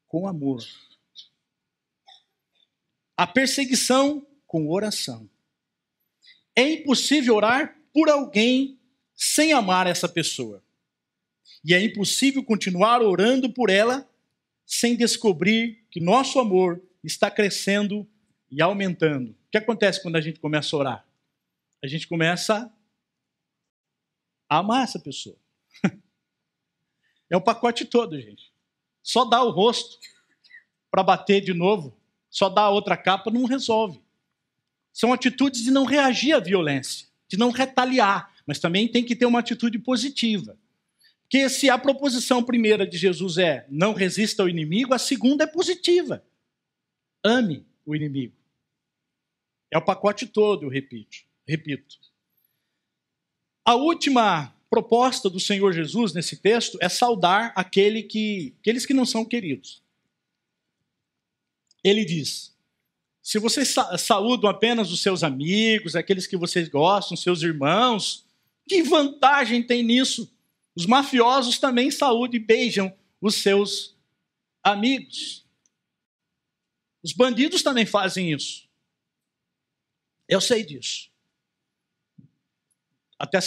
com amor. a perseguição com oração. É impossível orar por alguém sem amar essa pessoa. E é impossível continuar orando por ela sem descobrir que nosso amor está crescendo e aumentando. O que acontece quando a gente começa a orar? A gente começa a amar essa pessoa. É o pacote todo, gente. Só dar o rosto para bater de novo, só dar a outra capa não resolve. São atitudes de não reagir à violência, de não retaliar, mas também tem que ter uma atitude positiva. Porque se a proposição primeira de Jesus é não resista ao inimigo, a segunda é positiva. Ame o inimigo. É o pacote todo, eu repito. A última proposta do Senhor Jesus nesse texto é saudar aqueles que não são queridos. Ele diz: se vocês saúdam apenas os seus amigos, aqueles que vocês gostam, seus irmãos, que vantagem tem nisso? Os mafiosos também saúdam e beijam os seus amigos. Os bandidos também fazem isso. Eu sei disso. De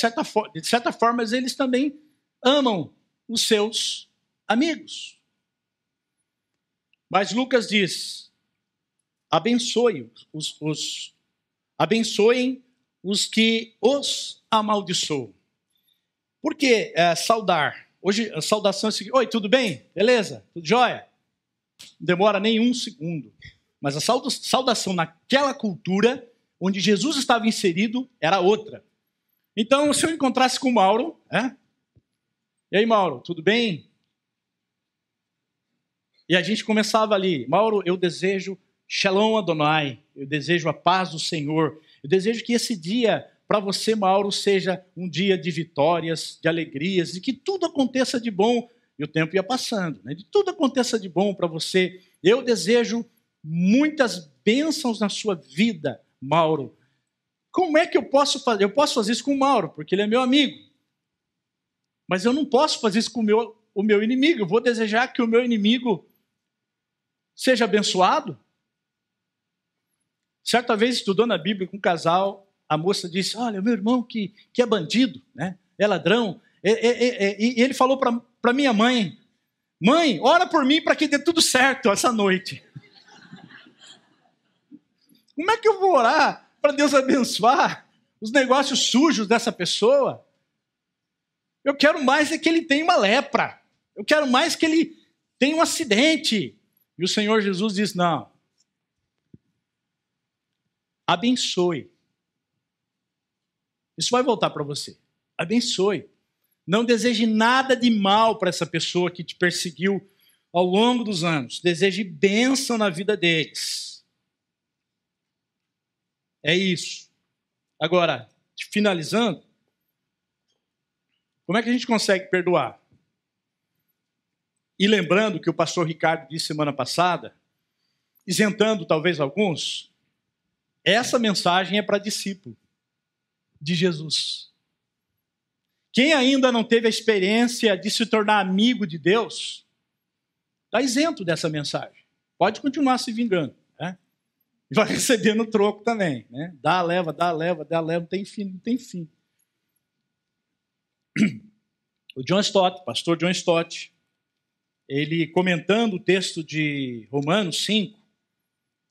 certa forma, eles também amam os seus amigos. Mas Lucas diz: abençoem os que os amaldiçoam. Por que saudar? Hoje a saudação é a seguinte: oi, tudo bem? Beleza? Tudo jóia? Não demora nem um segundo. Mas a saudação naquela cultura onde Jesus estava inserido era outra. Então, se eu encontrasse com o Mauro, e aí, Mauro, tudo bem? E a gente começava ali: Mauro, eu desejo Shalom Adonai, eu desejo a paz do Senhor, eu desejo que esse dia, para você, Mauro, seja um dia de vitórias, de alegrias, de que tudo aconteça de bom. E o tempo ia passando, né? De tudo aconteça de bom para você. Eu desejo muitas bênçãos na sua vida, Mauro. Como é que eu posso fazer? Eu posso fazer isso com o Mauro, porque ele é meu amigo. Mas eu não posso fazer isso com o meu inimigo. Eu vou desejar que o meu inimigo seja abençoado. Certa vez, estudando a Bíblia com um casal, a moça disse: olha, meu irmão que é bandido, né? É ladrão. E ele falou para minha mãe: mãe, ora por mim para que dê tudo certo essa noite. Como é que eu vou orar para Deus abençoar os negócios sujos dessa pessoa? Eu quero mais é que ele tenha uma lepra. Eu quero mais que ele tenha um acidente. E o Senhor Jesus diz: não. Abençoe. Isso vai voltar para você. Abençoe. Não deseje nada de mal para essa pessoa que te perseguiu ao longo dos anos. Deseje bênção na vida deles. É isso. Agora, finalizando, como é que a gente consegue perdoar? E lembrando que o pastor Ricardo disse semana passada, isentando talvez alguns, essa mensagem é para discípulo de Jesus. Quem ainda não teve a experiência de se tornar amigo de Deus, está isento dessa mensagem. Pode continuar se vingando, né? E vai recebendo troco também, né? Dá, leva, não tem fim, não tem fim. O John Stott, pastor John Stott, ele comentando o texto de Romanos 5,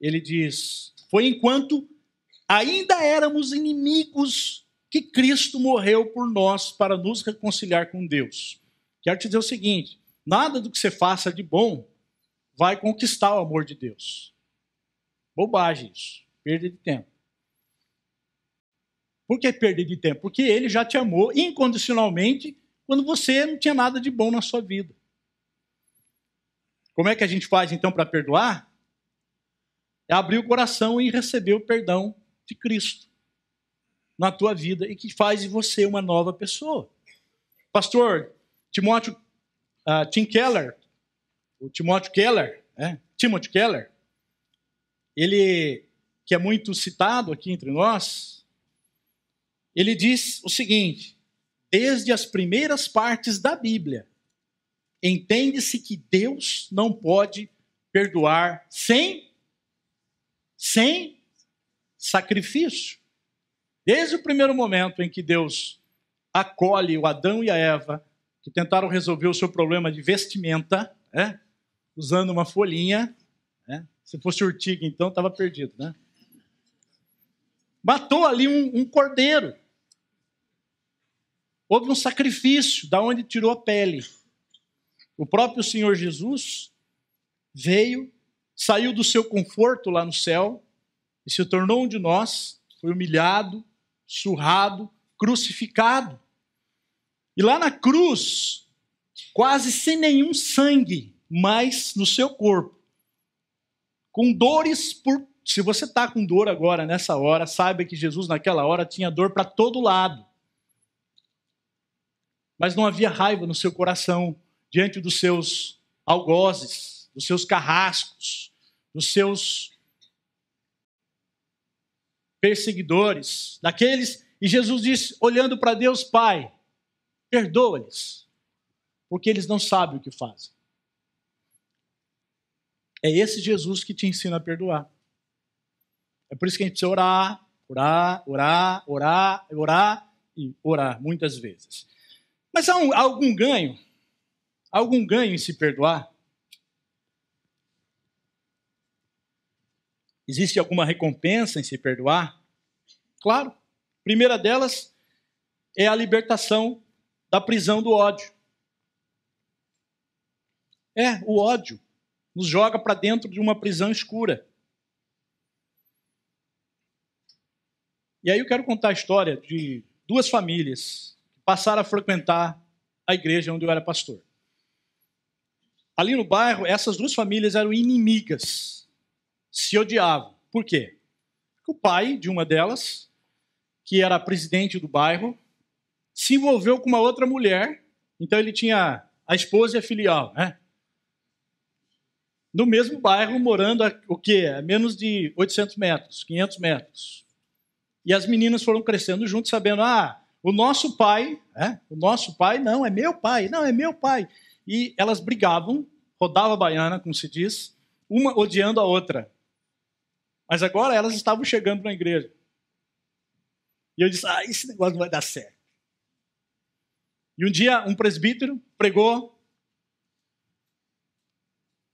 ele diz: foi enquanto ainda éramos inimigos que Cristo morreu por nós para nos reconciliar com Deus. Quero te dizer o seguinte: nada do que você faça de bom vai conquistar o amor de Deus. Bobagem isso, perda de tempo. Por que perda de tempo? Porque ele já te amou incondicionalmente quando você não tinha nada de bom na sua vida. Como é que a gente faz então para perdoar? É abrir o coração e receber o perdão de Cristo na tua vida e que faz de você uma nova pessoa. Pastor Timothy Keller, ele, que é muito citado aqui entre nós, ele diz o seguinte: desde as primeiras partes da Bíblia, entende-se que Deus não pode perdoar sem sem sacrifício. Desde o primeiro momento em que Deus acolhe o Adão e a Eva, que tentaram resolver o seu problema de vestimenta, usando uma folhinha, se fosse urtiga, então, estava perdido, né? Matou ali um cordeiro. Houve um sacrifício, da onde tirou a pele. O próprio Senhor Jesus veio, saiu do seu conforto lá no céu e se tornou um de nós, foi humilhado, surrado, crucificado. E lá na cruz, quase sem nenhum sangue, mas no seu corpo, com dores por... Se você está com dor agora, nessa hora, saiba que Jesus naquela hora tinha dor para todo lado. Mas não havia raiva no seu coração, diante dos seus algozes, dos seus carrascos, dos seus perseguidores, daqueles... E Jesus disse, olhando para Deus, Pai, perdoa-lhes, porque eles não sabem o que fazem. É esse Jesus que te ensina a perdoar. É por isso que a gente precisa orar, orar, orar, orar, orar e orar muitas vezes. Mas há algum ganho? Algum ganho em se perdoar? Existe alguma recompensa em se perdoar? Claro. A primeira delas é a libertação da prisão do ódio. O ódio nos joga para dentro de uma prisão escura. E aí eu quero contar a história de duas famílias que passaram a frequentar a igreja onde eu era pastor. Ali no bairro, essas duas famílias eram inimigas, se odiavam. Por quê? Porque o pai de uma delas, que era presidente do bairro, se envolveu com uma outra mulher, então ele tinha a esposa e a filial, né? No mesmo bairro, morando a menos de 800 metros, 500 metros. E as meninas foram crescendo juntos, sabendo, o nosso pai não, é meu pai, não, é meu pai. E elas brigavam, rodava a baiana, como se diz, uma odiando a outra. Mas agora elas estavam chegando na igreja. E eu disse, esse negócio não vai dar certo. E um dia um presbítero pregou.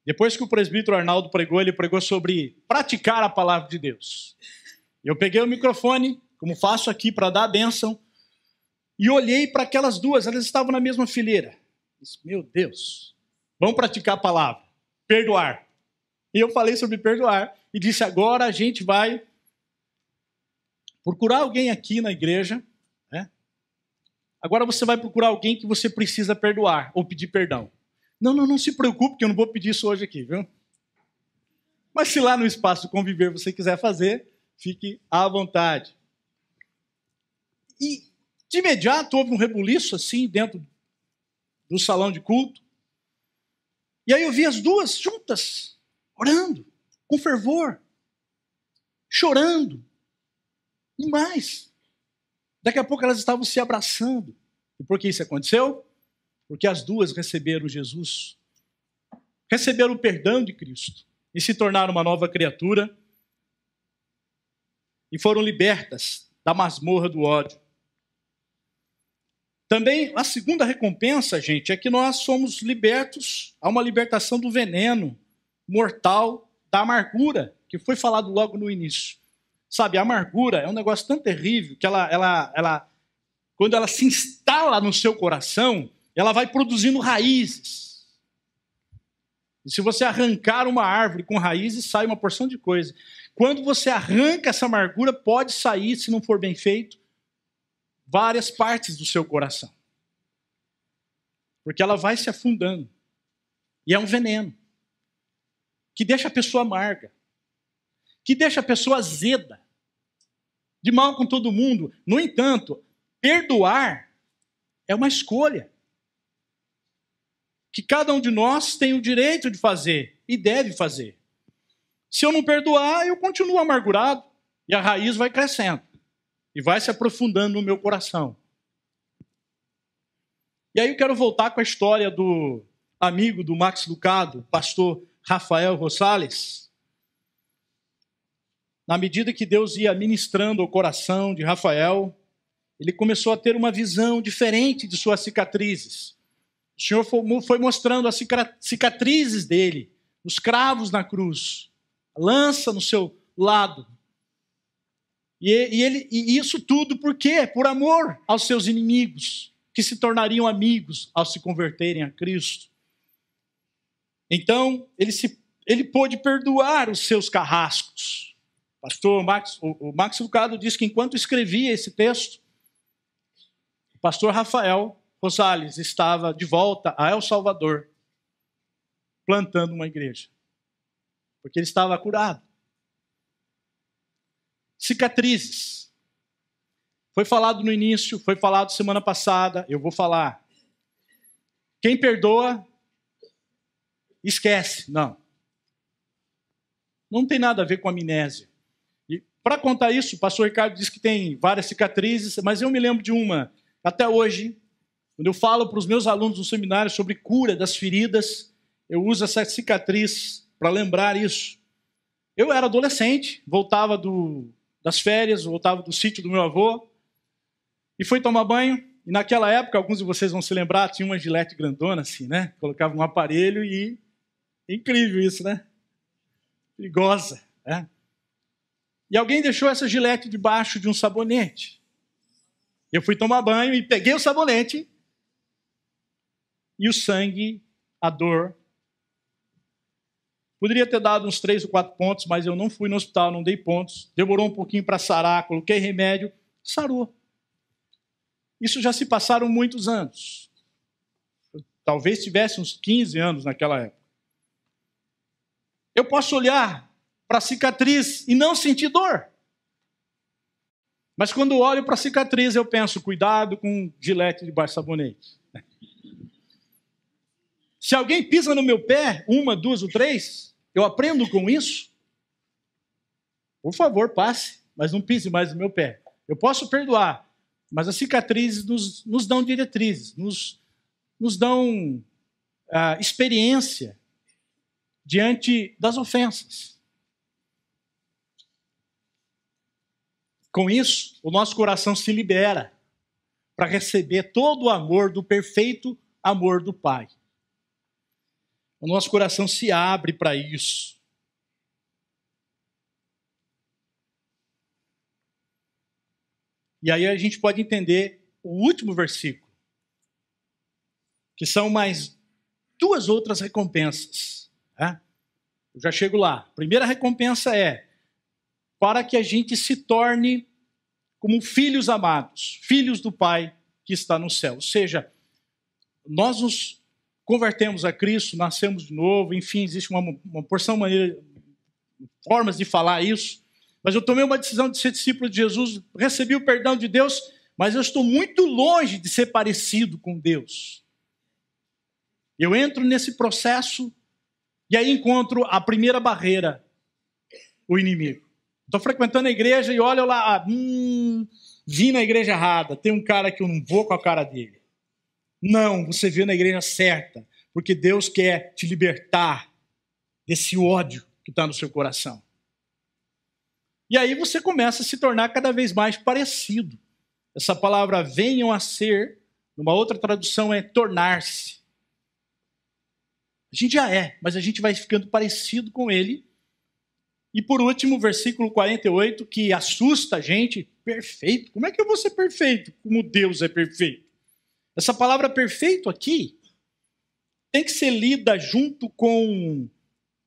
Depois que o presbítero Arnaldo pregou, ele pregou sobre praticar a palavra de Deus. Eu peguei o microfone, como faço aqui para dar a bênção, e olhei para aquelas duas, elas estavam na mesma fileira. Disse, meu Deus, vamos praticar a palavra, perdoar. E eu falei sobre perdoar, e disse, agora a gente vai procurar alguém aqui na igreja, agora você vai procurar alguém que você precisa perdoar, ou pedir perdão. Não se preocupe, que eu não vou pedir isso hoje aqui, viu? Mas se lá no espaço conviver você quiser fazer, fique à vontade. E de imediato houve um rebuliço assim dentro do salão de culto. E aí eu vi as duas juntas, orando, com fervor, chorando. E mais. Daqui a pouco elas estavam se abraçando. E por que isso aconteceu? Porque as duas receberam Jesus, receberam o perdão de Cristo e se tornaram uma nova criatura e foram libertas da masmorra do ódio. Também a segunda recompensa, gente, é que nós somos libertos a uma libertação do veneno mortal da amargura, que foi falado logo no início. Sabe, a amargura é um negócio tão terrível que ela quando ela se instala no seu coração, ela vai produzindo raízes. E se você arrancar uma árvore com raízes, sai uma porção de coisa. Quando você arranca essa amargura, pode sair, se não for bem feito, várias partes do seu coração. Porque ela vai se afundando. E é um veneno. Que deixa a pessoa amarga. Que deixa a pessoa azeda. De mal com todo mundo. No entanto, perdoar é uma escolha. Que cada um de nós tem o direito de fazer. E deve fazer. Se eu não perdoar, eu continuo amargurado. E a raiz vai crescendo. E vai se aprofundando no meu coração. E aí eu quero voltar com a história do amigo do Max Lucado, pastor Rafael Rosales. na medida que Deus ia ministrando o coração de Rafael, ele começou a ter uma visão diferente de suas cicatrizes. O Senhor foi mostrando as cicatrizes dele, os cravos na cruz, a lança no seu lado. E isso tudo por quê? Por amor aos seus inimigos, que se tornariam amigos ao se converterem a Cristo. Então, ele pôde perdoar os seus carrascos. O Max Lucado diz que enquanto escrevia esse texto, o pastor Rafael Rosales estava de volta a El Salvador, plantando uma igreja, porque ele estava curado. Cicatrizes. Foi falado no início, foi falado semana passada, eu vou falar. Quem perdoa, esquece. Não. Não tem nada a ver com amnésia. E para contar isso, o pastor Ricardo disse que tem várias cicatrizes, mas eu me lembro de uma, até hoje, quando eu falo para os meus alunos no seminário sobre cura das feridas, eu uso essa cicatriz para lembrar isso. Eu era adolescente, voltava das férias, voltava do sítio do meu avô, e fui tomar banho, e naquela época, alguns de vocês vão se lembrar, tinha uma gilete grandona assim, né? Colocava um aparelho e... Incrível isso, né? Perigosa, né? E alguém deixou essa gilete debaixo de um sabonete. Eu fui tomar banho e peguei o sabonete, e o sangue, a dor... Poderia ter dado uns 3 ou 4 pontos, mas eu não fui no hospital, não dei pontos. Demorou um pouquinho para sarar, coloquei remédio, sarou. Isso já se passaram muitos anos. Talvez tivesse uns 15 anos naquela época. Eu posso olhar para a cicatriz e não sentir dor. Mas quando olho para a cicatriz, eu penso, cuidado com gilete debaixo de sabonete. Se alguém pisa no meu pé, 1, 2 ou 3, eu aprendo com isso. Por favor, passe, mas não pise mais no meu pé. Eu posso perdoar, mas as cicatrizes nos dão diretrizes, nos dão experiência diante das ofensas. Com isso, o nosso coração se libera para receber todo o amor do perfeito amor do Pai. O nosso coração se abre para isso. E aí a gente pode entender o último versículo, que são mais 2 outras recompensas. Né? Eu já chego lá. A primeira recompensa é para que a gente se torne como filhos amados, filhos do Pai que está no céu. Ou seja, nós nos convertemos a Cristo, nascemos de novo, enfim, existe uma porção de formas de falar isso, mas eu tomei uma decisão de ser discípulo de Jesus, recebi o perdão de Deus, mas eu estou muito longe de ser parecido com Deus. Eu entro nesse processo e aí encontro a primeira barreira, o inimigo. Estou frequentando a igreja e olho lá, vim na igreja errada, tem um cara que eu não vou com a cara dele. Não, você veio na igreja certa, porque Deus quer te libertar desse ódio que está no seu coração. E aí você começa a se tornar cada vez mais parecido. Essa palavra venham a ser, numa outra tradução é tornar-se. A gente já é, mas a gente vai ficando parecido com ele. E por último, o versículo 48, que assusta a gente, perfeito. Como é que eu vou ser perfeito como Deus é perfeito? Essa palavra perfeito aqui tem que ser lida junto com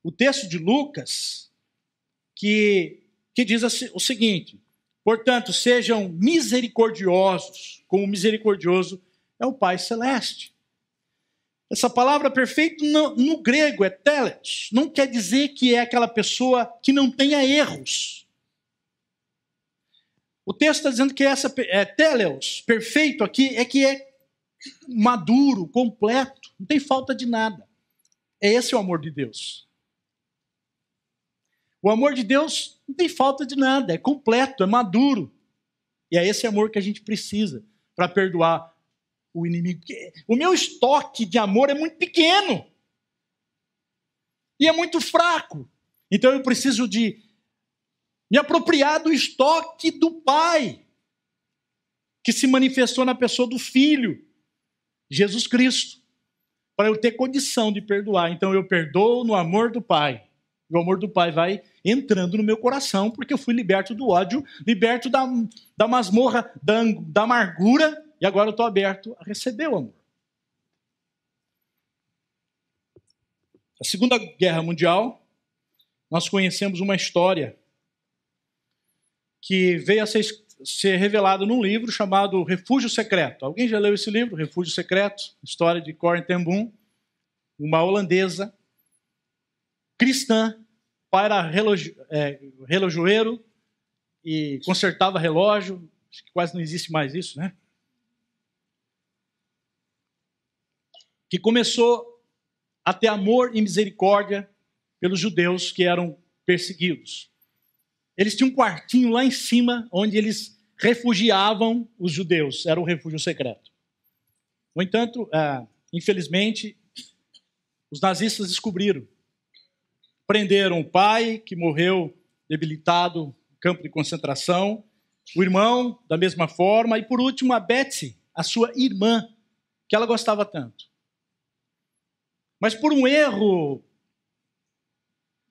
o texto de Lucas, que diz o seguinte: portanto, sejam misericordiosos, como o misericordioso é o Pai Celeste. Essa palavra perfeito no grego é telos, não quer dizer que é aquela pessoa que não tenha erros. O texto está dizendo que essa telos, perfeito aqui, é que é maduro, completo, não tem falta de nada. É esse o amor de Deus. O amor de Deus não tem falta de nada, é completo, é maduro. E é esse amor que a gente precisa para perdoar o inimigo. O meu estoque de amor é muito pequeno. E é muito fraco. Então eu preciso de Me apropriar do estoque do Pai, que se manifestou na pessoa do Filho, Jesus Cristo, para eu ter condição de perdoar. Então eu perdoo no amor do Pai. E o amor do Pai vai entrando no meu coração, porque eu fui liberto do ódio, liberto da masmorra, da amargura, e agora eu estou aberto a receber o amor. Na Segunda Guerra Mundial, nós conhecemos uma história que veio a ser revelada num livro chamado Refúgio Secreto. Alguém já leu esse livro, Refúgio Secreto? História de Corrie ten Boom, uma holandesa cristã. O pai era relojoeiro e consertava relógio. Acho que quase não existe mais isso, né? Que começou a ter amor e misericórdia pelos judeus que eram perseguidos. Eles tinham um quartinho lá em cima, onde eles refugiavam os judeus. Era o refúgio secreto. No entanto, infelizmente, os nazistas descobriram. Prenderam o pai, que morreu debilitado no campo de concentração, o irmão, da mesma forma, e por último, a Betsy, a sua irmã, que ela gostava tanto. Mas por um erro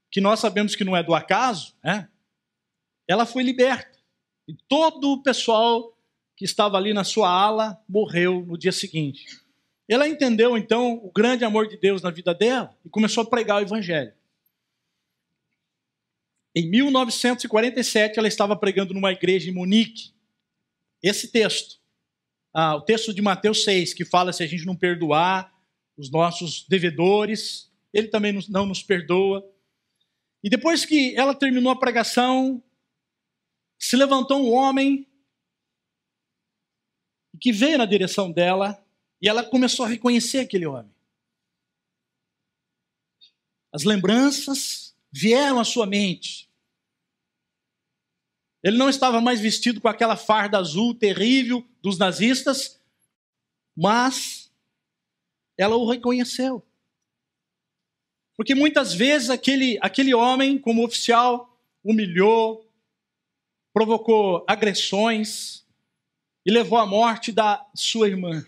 que nós sabemos que não é do acaso, né? Ela foi liberta. E todo o pessoal que estava ali na sua ala morreu no dia seguinte. Ela entendeu, então, o grande amor de Deus na vida dela e começou a pregar o evangelho. Em 1947, ela estava pregando numa igreja em Munique. Esse texto, o texto de Mateus 6, que fala se a gente não perdoar os nossos devedores, ele também não nos perdoa. E depois que ela terminou a pregação, se levantou um homem que veio na direção dela e ela começou a reconhecer aquele homem. As lembranças vieram à sua mente. Ele não estava mais vestido com aquela farda azul terrível dos nazistas, mas ela o reconheceu. Porque muitas vezes aquele homem, como oficial, humilhou, provocou agressões e levou à morte da sua irmã.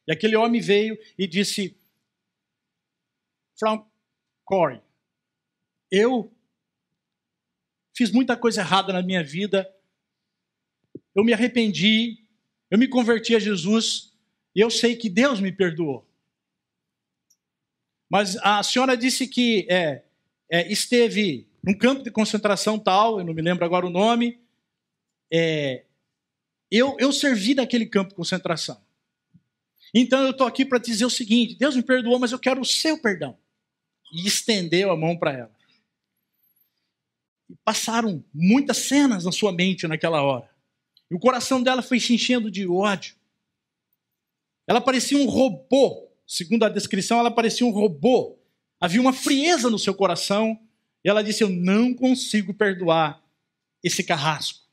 E aquele homem veio e disse: Frau Corrie, eu fiz muita coisa errada na minha vida, eu me arrependi, eu me converti a Jesus e eu sei que Deus me perdoou. Mas a senhora disse que esteve num campo de concentração tal, eu não me lembro agora o nome, eu servi naquele campo de concentração. Então eu estou aqui para dizer o seguinte: Deus me perdoou, mas eu quero o seu perdão. E estendeu a mão para ela. E passaram muitas cenas na sua mente naquela hora. E o coração dela foi se enchendo de ódio. Ela parecia um robô. Segundo a descrição, ela parecia um robô. Havia uma frieza no seu coração. E ela disse: eu não consigo perdoar esse carrasco.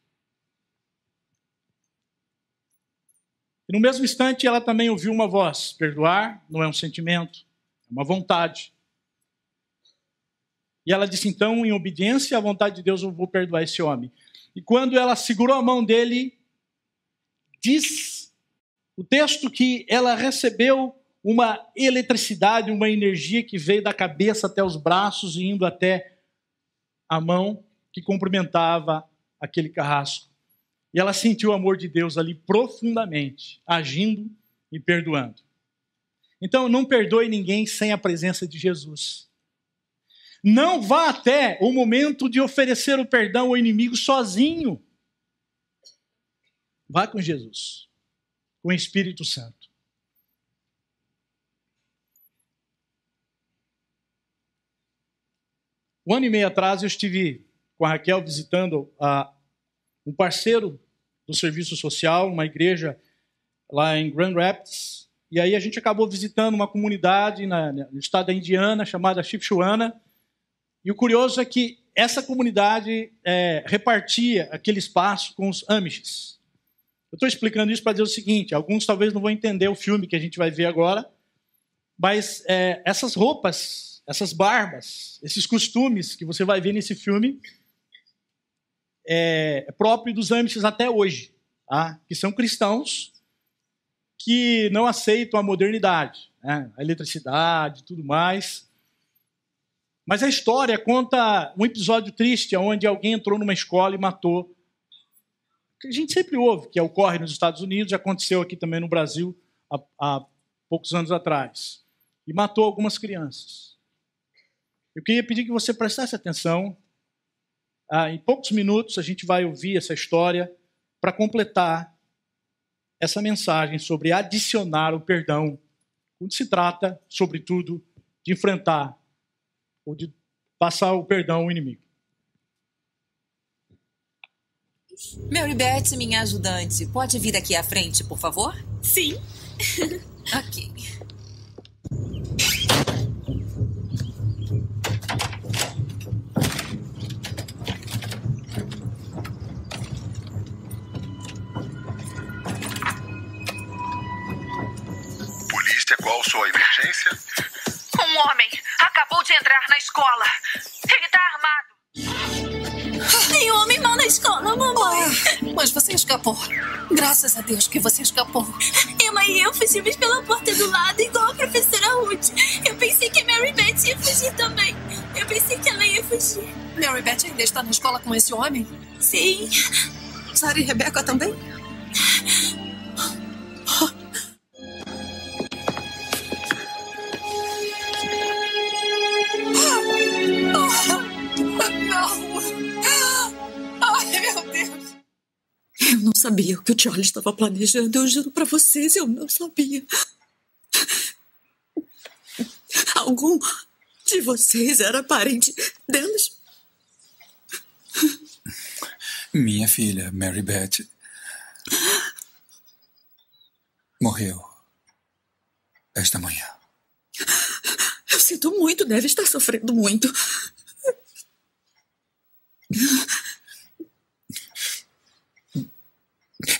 E no mesmo instante, ela também ouviu uma voz: perdoar não é um sentimento, é uma vontade. E ela disse: então, em obediência à vontade de Deus, eu vou perdoar esse homem. E quando ela segurou a mão dele, diz o texto que ela recebeu uma eletricidade, uma energia que veio da cabeça até os braços e indo até a mão que cumprimentava aquele carrasco. E ela sentiu o amor de Deus ali profundamente, agindo e perdoando. Então, não perdoe ninguém sem a presença de Jesus. Não vá até o momento de oferecer o perdão ao inimigo sozinho. Vá com Jesus, com o Espírito Santo. Um ano e meio atrás eu estive com a Raquel visitando um parceiro do serviço social, uma igreja lá em Grand Rapids. E aí a gente acabou visitando uma comunidade no estado da Indiana, chamada Shipshewana. E o curioso é que essa comunidade repartia aquele espaço com os Amishes. Eu estou explicando isso para dizer o seguinte: alguns talvez não vão entender o filme que a gente vai ver agora, mas essas roupas, essas barbas, esses costumes que você vai ver nesse filme, próprio dos Amish até hoje, tá? Que são cristãos que não aceitam a modernidade, né? A eletricidade e tudo mais. Mas a história conta um episódio triste onde alguém entrou numa escola e matou. Que a gente sempre ouve, que ocorre nos Estados Unidos, já aconteceu aqui também no Brasil há poucos anos atrás. E matou algumas crianças. Eu queria pedir que você prestasse atenção. Em poucos minutos a gente vai ouvir essa história para completar essa mensagem sobre adicionar o perdão, quando se trata, sobretudo, de enfrentar ou de passar o perdão ao inimigo. Mary Beth, minha ajudante, pode vir aqui à frente, por favor? Sim. Ok. Polícia, qual sua emergência? Um homem acabou de entrar na escola. Ele tá armado. Tem um homem mau na escola, mamãe. Mas você escapou. Graças a Deus que você escapou. Emma e eu fugimos pela porta do lado, igual a professora Ruth. Eu pensei que a Mary Beth ia fugir também. Eu pensei que ela ia fugir. Mary Beth ainda está na escola com esse homem? Sim. Sarah e Rebecca também? Eu não sabia o que o Charlie estava planejando. Eu juro pra vocês, eu não sabia. Algum de vocês era parente deles? Minha filha, Mary Beth, morreu esta manhã. Eu sinto muito, deve estar sofrendo muito.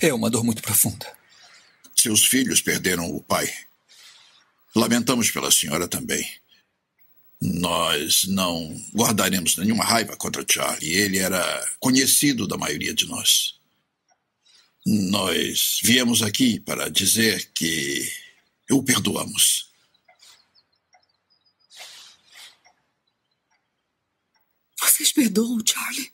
É uma dor muito profunda. Seus filhos perderam o pai. Lamentamos pela senhora também. Nós não guardaremos nenhuma raiva contra Charlie. Ele era conhecido da maioria de nós. Nós viemos aqui para dizer que o perdoamos. Vocês perdoam o Charlie?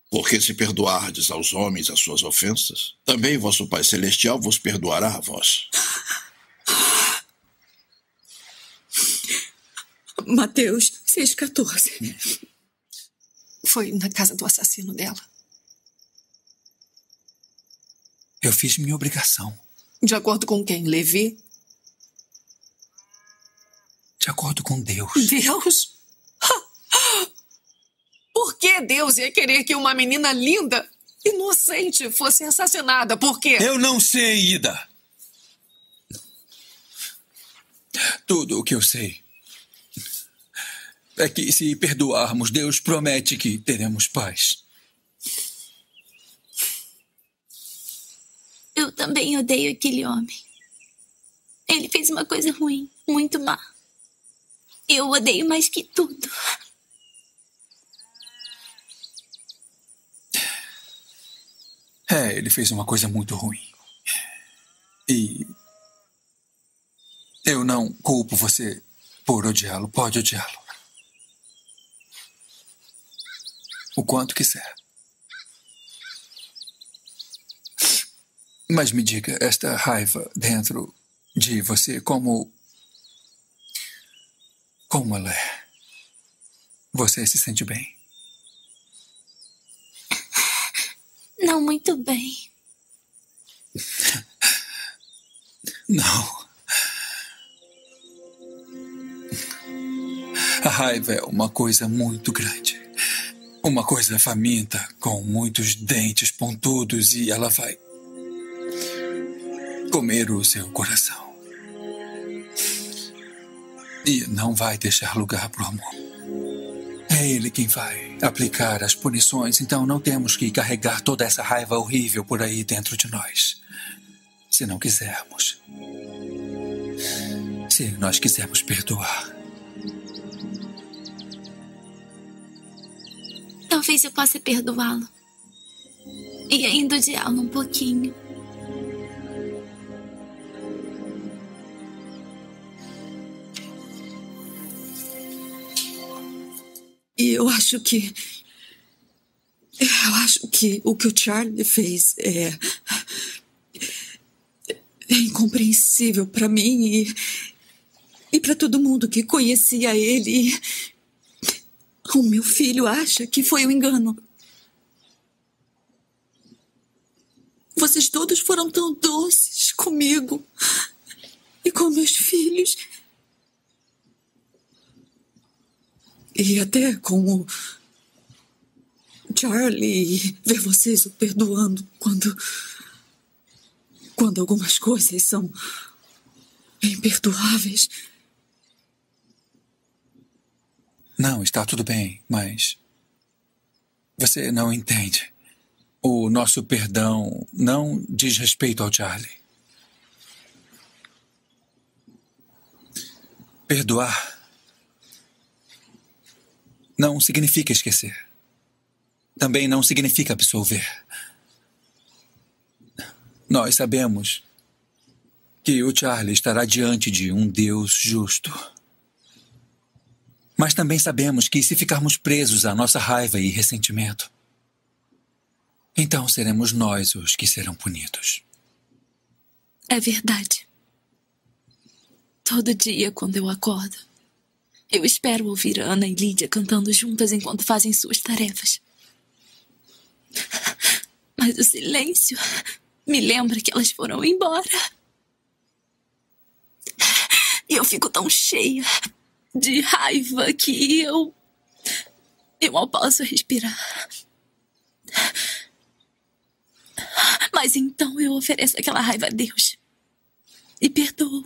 Porque se perdoardes aos homens as suas ofensas, também vosso Pai Celestial vos perdoará a vós. Mateus 6,14. Foi na casa do assassino dela. Eu fiz minha obrigação. De acordo com quem? Levi? De acordo com Deus. Deus? Por que Deus ia querer que uma menina linda, inocente, fosse assassinada? Por quê? Eu não sei, Ida. Tudo o que eu sei é que se perdoarmos, Deus promete que teremos paz. Eu também odeio aquele homem. Ele fez uma coisa ruim, muito má. Eu o odeio mais que tudo. Ele fez uma coisa muito ruim. E eu não culpo você por odiá-lo. Pode odiá-lo. O quanto quiser. Mas me diga, esta raiva dentro de você, como ela é? Você se sente bem? Não muito bem. Não. A raiva é uma coisa muito grande. Uma coisa faminta, com muitos dentes pontudos, e ela vai comer o seu coração. E não vai deixar lugar para o amor. É ele quem vai aplicar as punições, então não temos que carregar toda essa raiva horrível por aí dentro de nós. Se não quisermos. Se nós quisermos perdoar. Talvez eu possa perdoá-lo. E ainda odiá-la um pouquinho. E eu acho que o que o Charlie fez é incompreensível para mim e para todo mundo que conhecia ele. O meu filho acha que foi um engano. Vocês todos foram tão doces comigo e com meus filhos. E até com o Charlie, ver vocês o perdoando quando algumas coisas são imperdoáveis. Não, está tudo bem, mas você não entende. O nosso perdão não diz respeito ao Charlie. Perdoar não significa esquecer. Também não significa absolver. Nós sabemos que o Charlie estará diante de um Deus justo. Mas também sabemos que se ficarmos presos à nossa raiva e ressentimento, então seremos nós os que serão punidos. É verdade. Todo dia, quando eu acordo, eu espero ouvir Ana e Lídia cantando juntas enquanto fazem suas tarefas. Mas o silêncio me lembra que elas foram embora. E eu fico tão cheia de raiva que eu mal posso respirar. Mas então eu ofereço aquela raiva a Deus e perdoo.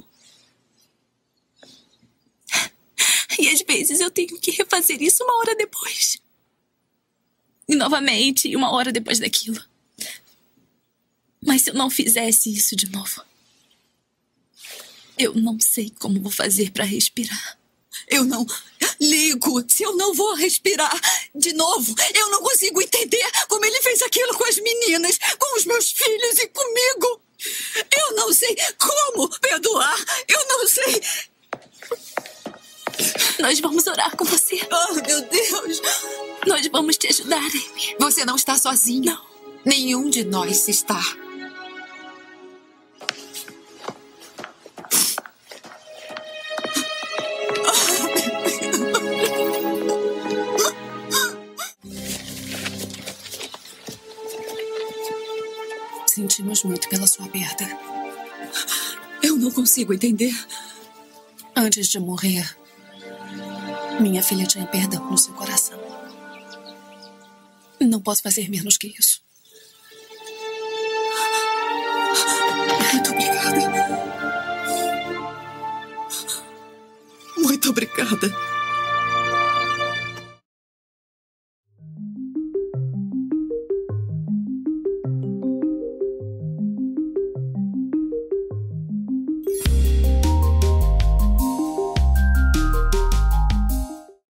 E às vezes eu tenho que refazer isso uma hora depois. E novamente, uma hora depois daquilo. Mas se eu não fizesse isso de novo, eu não sei como vou fazer para respirar. Eu não ligo se eu não vou respirar de novo. Eu não consigo entender como ele fez aquilo com as meninas, com os meus filhos e comigo. Eu não sei como perdoar. Eu não sei. Nós vamos orar com você. Oh, meu Deus. Nós vamos te ajudar, Amy. Você não está sozinha. Não. Nenhum de nós está. Sentimos muito pela sua perda. Eu não consigo entender. Antes de morrer, minha filha tinha perdão no seu coração. Não posso fazer menos que isso. Muito obrigada. Muito obrigada.